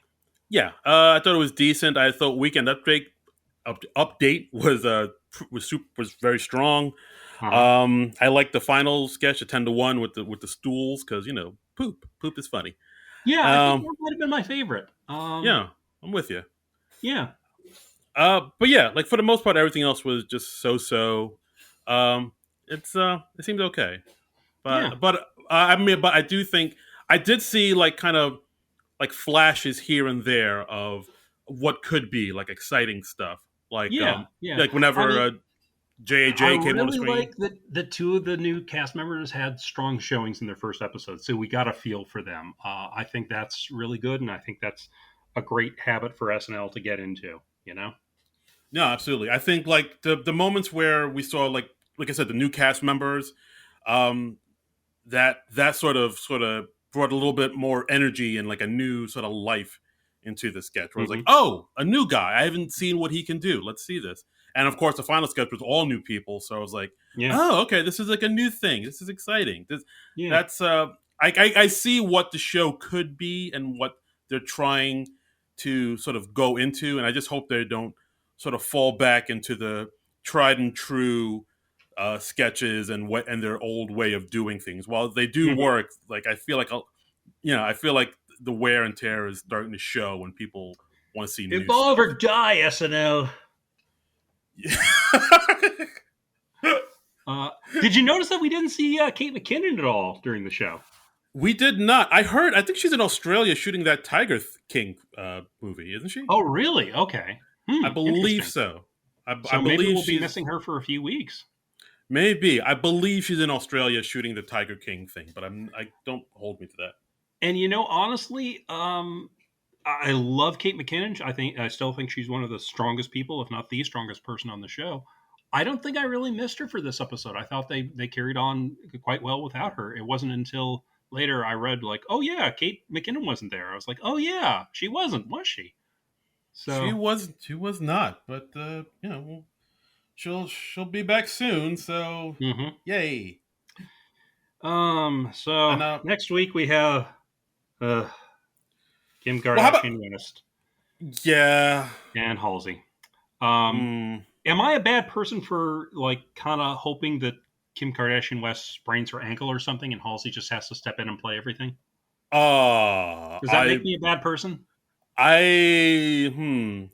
Speaker 2: Yeah, I thought it was decent. I thought Weekend update was very strong.
Speaker 1: Uh huh.
Speaker 2: I like the final sketch, a 10-1 with the stools, because poop is funny.
Speaker 1: Yeah, I think
Speaker 2: Um,
Speaker 1: that might have been my favorite.
Speaker 2: yeah, I'm with you.
Speaker 1: Yeah,
Speaker 2: But yeah, like for the most part, everything else was just so. It seems okay,
Speaker 1: yeah.
Speaker 2: but I do think I did see like kind of like flashes here and there of what could be like exciting stuff,
Speaker 1: Yeah, yeah.
Speaker 2: like
Speaker 1: I
Speaker 2: whenever
Speaker 1: mean, I
Speaker 2: JAJ came on the
Speaker 1: really
Speaker 2: screen.
Speaker 1: like that the two of the new cast members had strong showings in their first episode, so we got a feel for them. I think that's really good, and I think that's a great habit for SNL to get into. You know?
Speaker 2: No, absolutely. I think like the moments where we saw like I said, the new cast members, um, that sort of brought a little bit more energy and like a new sort of life into the sketch. Where I was like,
Speaker 1: Hmm.
Speaker 2: oh, a new guy. I haven't seen what he can do. Let's see this. And of course, the final sketch was all new people. So I was like,
Speaker 1: Yeah,
Speaker 2: oh, okay, this is like a new thing. This is exciting.
Speaker 1: yeah.
Speaker 2: That's I see what the show could be and what they're trying to sort of go into, and I just hope they don't sort of fall back into the tried and true sketches and their old way of doing things. While they do
Speaker 1: Hmm.
Speaker 2: work, like I feel like the wear and tear is starting to show when people want to see new
Speaker 1: Evolve or
Speaker 2: stuff.
Speaker 1: die, SNL. Uh, did you notice that we didn't see Kate McKinnon at all during the show?
Speaker 2: We did not. I think she's in Australia shooting that Tiger King movie, isn't she?
Speaker 1: Oh, really? Okay.
Speaker 2: I believe
Speaker 1: Interesting.
Speaker 2: so. I
Speaker 1: So maybe
Speaker 2: believe
Speaker 1: we'll be
Speaker 2: she's
Speaker 1: missing her for a few weeks.
Speaker 2: maybe. I believe she's in Australia shooting the Tiger King thing, but I don't hold me to that.
Speaker 1: And honestly, I love Kate McKinnon. I still think she's one of the strongest people, if not the strongest person on the show. I don't think I really missed her for this episode. I thought they carried on quite well without her. It wasn't until later I read like, oh yeah, Kate McKinnon wasn't there. I was like, oh yeah, she wasn't, was she? So
Speaker 2: She was not, but she'll be back soon. So
Speaker 1: mhm.
Speaker 2: yay!
Speaker 1: So
Speaker 2: And
Speaker 1: next week we have uh, Kim
Speaker 2: well, how about
Speaker 1: Kardashian West
Speaker 2: yeah?
Speaker 1: and Halsey. Um,
Speaker 2: Mm,
Speaker 1: am I a bad person for like kind of hoping that Kim Kardashian West sprains her ankle or something, and Halsey just has to step in and play everything?
Speaker 2: uh,
Speaker 1: Does that make
Speaker 2: I
Speaker 1: me a bad person?
Speaker 2: I hmm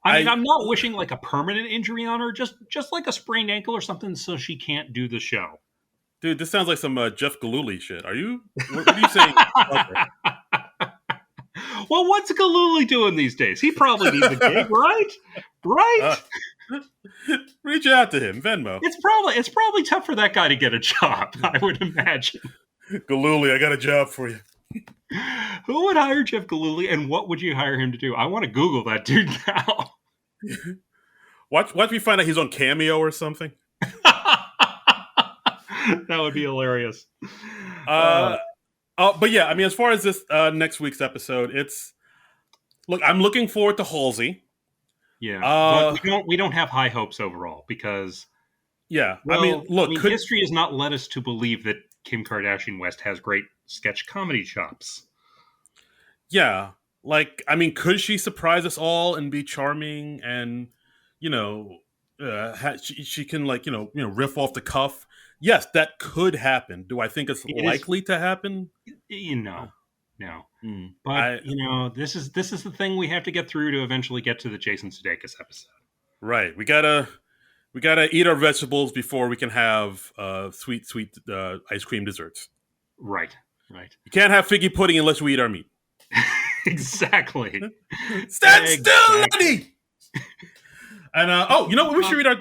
Speaker 1: I mean,
Speaker 2: I
Speaker 1: I'm not wishing like a permanent injury on her, just like a sprained ankle or something, so she can't do the show.
Speaker 2: dude, this sounds like some Jeff Galooly shit. Are you? What are you saying? Okay.
Speaker 1: Well, what's Galooly doing these days? He probably needs a gig, right?
Speaker 2: Uh,
Speaker 1: Right?
Speaker 2: reach out to him, Venmo.
Speaker 1: It's probably tough for that guy to get a job. I would imagine.
Speaker 2: Galooly, I got a job for you.
Speaker 1: Who would hire Jeff Galooly, and what would you hire him to do? I want to Google that dude now.
Speaker 2: Watch me find out he's on Cameo or something.
Speaker 1: That would be hilarious.
Speaker 2: Uh, but yeah, I mean, as far as this next week's episode, I'm looking forward to Halsey.
Speaker 1: Yeah, but
Speaker 2: Uh,
Speaker 1: we don't have high hopes overall because,
Speaker 2: yeah,
Speaker 1: well, I
Speaker 2: look,
Speaker 1: mean, history has not led us to believe that Kim Kardashian West has great sketch comedy chops.
Speaker 2: yeah, could she surprise us all and be charming and you know, she can riff off the cuff. Yes, that could happen. Do I think it's
Speaker 1: It is,
Speaker 2: likely to happen? Uh,
Speaker 1: no.
Speaker 2: mm,
Speaker 1: But
Speaker 2: I
Speaker 1: this is the thing we have to get through to eventually get to the Jason Sudeikis episode.
Speaker 2: right. We gotta eat our vegetables before we can have sweet ice cream desserts.
Speaker 1: Right, right.
Speaker 2: You can't have figgy pudding unless we eat our meat.
Speaker 1: Exactly.
Speaker 2: Stand still,
Speaker 1: Exactly.
Speaker 2: lady. And you know what? We should read our.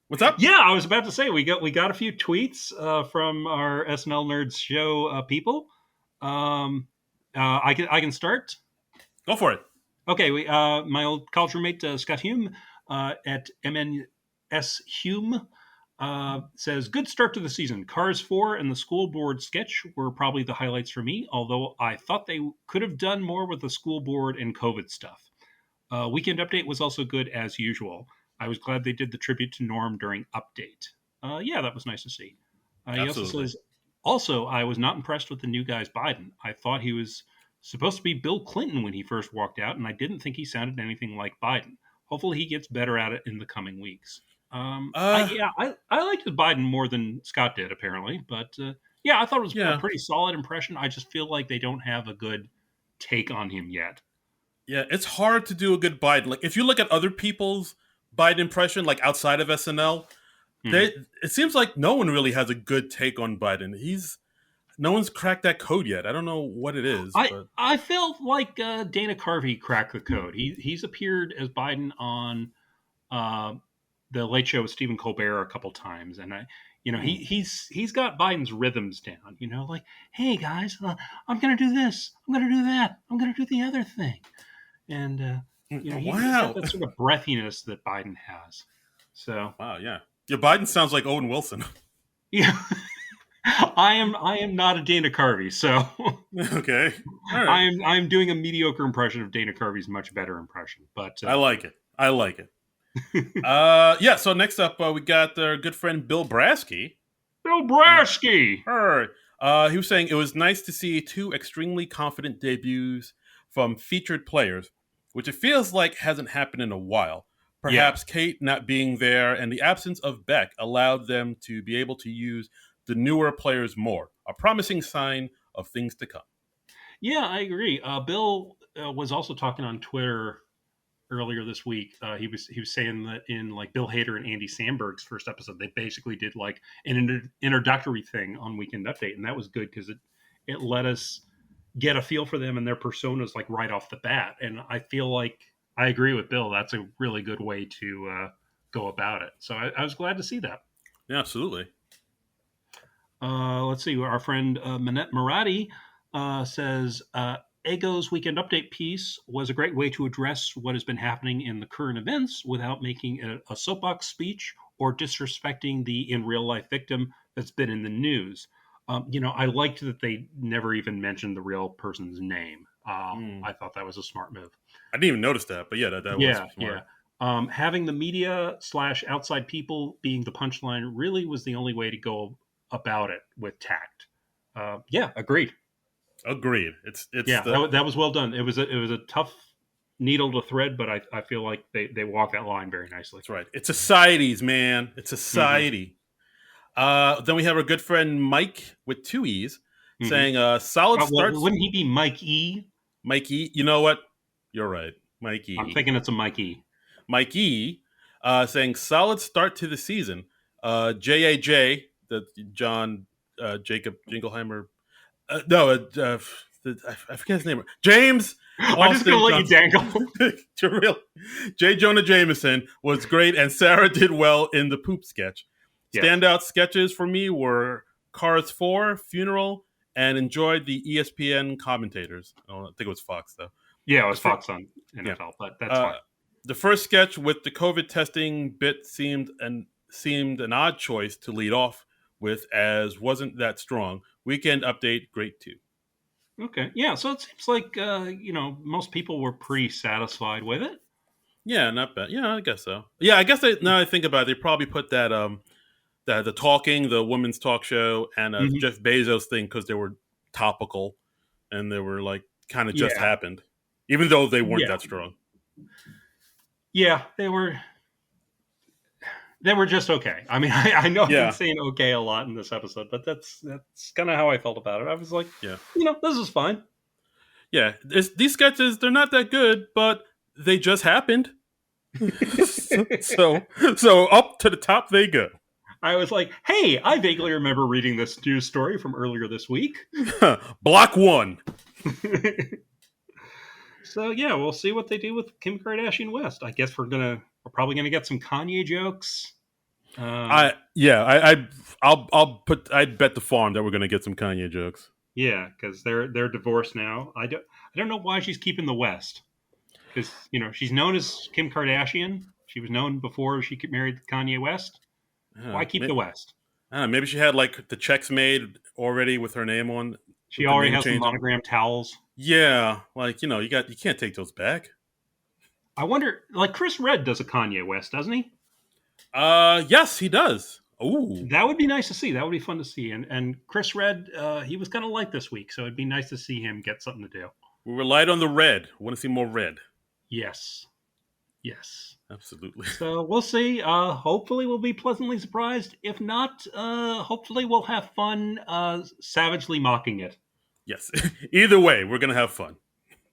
Speaker 2: What's up?
Speaker 1: Yeah, I was about to say we got a few tweets from our SNL Nerds show people. I can start.
Speaker 2: Go for it.
Speaker 1: Okay, my old college roommate Scott Hume at MNS Hume says, good start to the season. Cars 4 and the school board sketch were probably the highlights for me, although I thought they could have done more with the school board and COVID stuff. Weekend Update was also good as usual. I was glad they did the tribute to Norm during Update. Yeah, that was nice to see. He also
Speaker 2: Absolutely.
Speaker 1: says, also, I was not impressed with the new guy's Biden. I thought he was supposed to be Bill Clinton when he first walked out, and I didn't think he sounded anything like Biden. Hopefully, he gets better at it in the coming weeks.
Speaker 2: Uh,
Speaker 1: I liked Biden more than Scott did, apparently, but yeah, I thought it was a
Speaker 2: yeah,
Speaker 1: pretty solid impression. I just feel like they don't have a good take on him yet.
Speaker 2: yeah. It's hard to do a good Biden. Like if you look at other people's Biden impression, like outside of SNL,
Speaker 1: Mhm.
Speaker 2: they it seems like no one really has a good take on Biden. He's no one's cracked that code yet. I don't know what it is,
Speaker 1: I
Speaker 2: but
Speaker 1: I felt like Dana Carvey cracked the code. He's appeared as Biden on uh, the Late Show with Stephen Colbert a couple times, and
Speaker 2: hmm.
Speaker 1: he's got Biden's rhythms down. Like, hey guys, I'm gonna do this, I'm gonna do that, I'm gonna do the other thing, and he's got
Speaker 2: Wow,
Speaker 1: that sort of breathiness that Biden has. So
Speaker 2: wow, yeah. Yeah, Biden sounds like Owen Wilson.
Speaker 1: yeah, I am not a Dana Carvey, so
Speaker 2: Okay, all right.
Speaker 1: I'm doing a mediocre impression of Dana Carvey's much better impression, but
Speaker 2: I like it. I like it. Yeah. So next up, we got our good friend Bill Brasky.
Speaker 1: Bill
Speaker 2: Uh,
Speaker 1: Brasky.
Speaker 2: Her. He was saying it was nice to see two extremely confident debuts from featured players, which it feels like hasn't happened in a while.
Speaker 1: Yeah,
Speaker 2: Perhaps Kate not being there and the absence of Beck allowed them to be able to use the newer players more, a promising sign of things to come.
Speaker 1: yeah, I agree. Bill was also talking on Twitter earlier this week. He was saying that in like Bill Hader and Andy Samberg's first episode, they basically did like an introductory thing on Weekend Update, and that was good because it let us get a feel for them and their personas like right off the bat. And I feel like I agree with Bill. That's a really good way to go about it. So I was glad to see that.
Speaker 2: Yeah, absolutely.
Speaker 1: Let's see. Our friend Manette Maradi says Ego's Weekend Update piece was a great way to address what has been happening in the current events without making a soapbox speech or disrespecting the in real life victim that's been in the news. I liked that they never even mentioned the real person's name.
Speaker 2: Mm.
Speaker 1: I thought that was a smart move.
Speaker 2: I didn't even notice that, but yeah, that was
Speaker 1: Yeah, yeah.
Speaker 2: smart.
Speaker 1: Having the media slash outside people being the punchline really was the only way to go about it with tact. Yeah, agreed.
Speaker 2: Agreed. It's
Speaker 1: Yeah,
Speaker 2: the
Speaker 1: that was well done. It was a tough needle to thread, but I feel like they walk that line very nicely.
Speaker 2: That's right. It's societies, man. It's
Speaker 1: Mm-hmm.
Speaker 2: society. Then we have our good friend Mike with two E's
Speaker 1: Mm-hmm.
Speaker 2: saying, solid
Speaker 1: Well,
Speaker 2: starts.
Speaker 1: wouldn't he be Mike E?
Speaker 2: Mikey, you know what? You're right.
Speaker 1: I'm
Speaker 2: Mikey.
Speaker 1: thinking it's a Mike E.
Speaker 2: Mikey saying, solid start to the season. JAJ, the John Jacob Jingleheimer. No, I forget his name. James
Speaker 1: I'm just gonna
Speaker 2: Austin
Speaker 1: let you
Speaker 2: Johnson.
Speaker 1: dangle.
Speaker 2: Real. J. Jonah Jameson was great, and Sarah did well in the poop sketch.
Speaker 1: Yes.
Speaker 2: Standout sketches for me were Cars 4, Funeral, and enjoyed the ESPN commentators. I think it was Fox, though.
Speaker 1: Yeah, it
Speaker 2: The
Speaker 1: was
Speaker 2: fir-
Speaker 1: Fox on
Speaker 2: yeah.
Speaker 1: NFL, but that's
Speaker 2: Uh,
Speaker 1: fine.
Speaker 2: the first sketch with the COVID testing bit seemed an odd choice to lead off with, as wasn't that strong. Weekend update, great too.
Speaker 1: Okay. Yeah. So it seems like most people were pretty satisfied with it.
Speaker 2: Yeah, not bad. Yeah, I guess so. Yeah, I guess now I think about it, they probably put that the talking, the women's talk show, and
Speaker 1: Hmm.
Speaker 2: Jeff Bezos thing because they were topical and they were like kind of just
Speaker 1: Yeah.
Speaker 2: happened, even though they weren't
Speaker 1: Yeah.
Speaker 2: that strong.
Speaker 1: Yeah. They were just okay. I mean, I know I've been
Speaker 2: Yeah,
Speaker 1: saying okay a lot in this episode, but that's kind of how I felt about it. I was like,
Speaker 2: yeah,
Speaker 1: this is fine.
Speaker 2: yeah. These sketches, they're not that good, but they just happened. so so up to the top they go.
Speaker 1: I was like, hey, I vaguely remember reading this news story from earlier this week.
Speaker 2: Block one.
Speaker 1: So yeah, we'll see what they do with Kim Kardashian West. I guess we're probably gonna get some Kanye jokes.
Speaker 2: I yeah, I'd bet the farm that we're gonna get some Kanye jokes.
Speaker 1: Yeah, because they're divorced now. I don't know why she's keeping the West. because she's known as Kim Kardashian. She was known before she married Kanye West. Why keep the West?
Speaker 2: I don't know, maybe she had like the checks made already with her name on.
Speaker 1: She
Speaker 2: With the
Speaker 1: already
Speaker 2: name
Speaker 1: has some
Speaker 2: change.
Speaker 1: monogram towels.
Speaker 2: Yeah, like you can't take those back.
Speaker 1: I wonder, like Chris Redd does a Kanye West, doesn't he?
Speaker 2: Yes, he does. Ooh,
Speaker 1: That would be nice to see. That would be fun to see. And Chris Redd, he was kind of light this week, so it'd be nice to see him get something to do.
Speaker 2: we relied on the red. We want to see more red.
Speaker 1: Yes. Yes.
Speaker 2: Absolutely.
Speaker 1: So we'll see. Hopefully we'll be pleasantly surprised. If not, hopefully we'll have fun savagely mocking it.
Speaker 2: Yes. Either way, we're gonna have fun.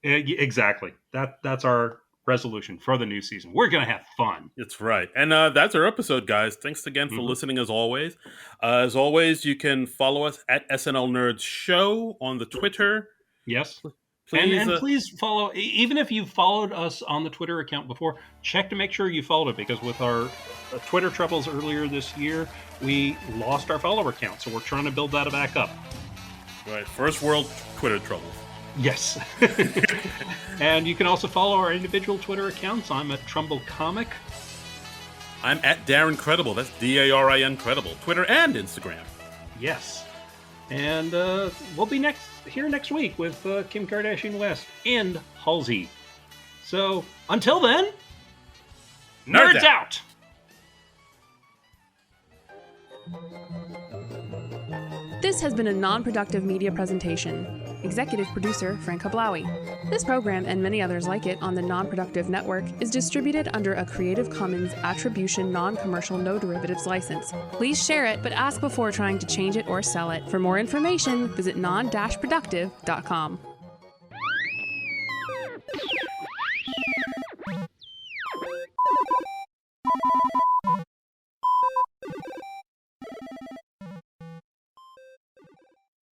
Speaker 1: Exactly. That's our resolution for the new season. We're gonna have fun.
Speaker 2: That's right. And that's our episode, guys. Thanks again for listening as always. As always, you can follow us at SNL Nerds Show on the Twitter.
Speaker 1: Yes.
Speaker 2: Please,
Speaker 1: and please follow, even if you've followed us on the Twitter account before, check to make sure you followed it, because with our Twitter troubles earlier this year, we lost our follower count. So we're trying to build that back up.
Speaker 2: Right. First world Twitter troubles.
Speaker 1: Yes. And you can also follow our individual Twitter accounts. I'm at Trumbull Comic.
Speaker 2: I'm at Darren Credible. That's DARIN Credible. Twitter and Instagram.
Speaker 1: Yes. And we'll be here next week with Kim Kardashian West and Halsey. So until then, nerds out!
Speaker 3: This has been a non-productive media presentation. Executive producer Frank Hablawi. This program and many others like it on the Non-Productive Network is distributed under a Creative Commons Attribution Non-Commercial No Derivatives license. Please share it, but ask before trying to change it or sell it. For more information, visit non-productive.com.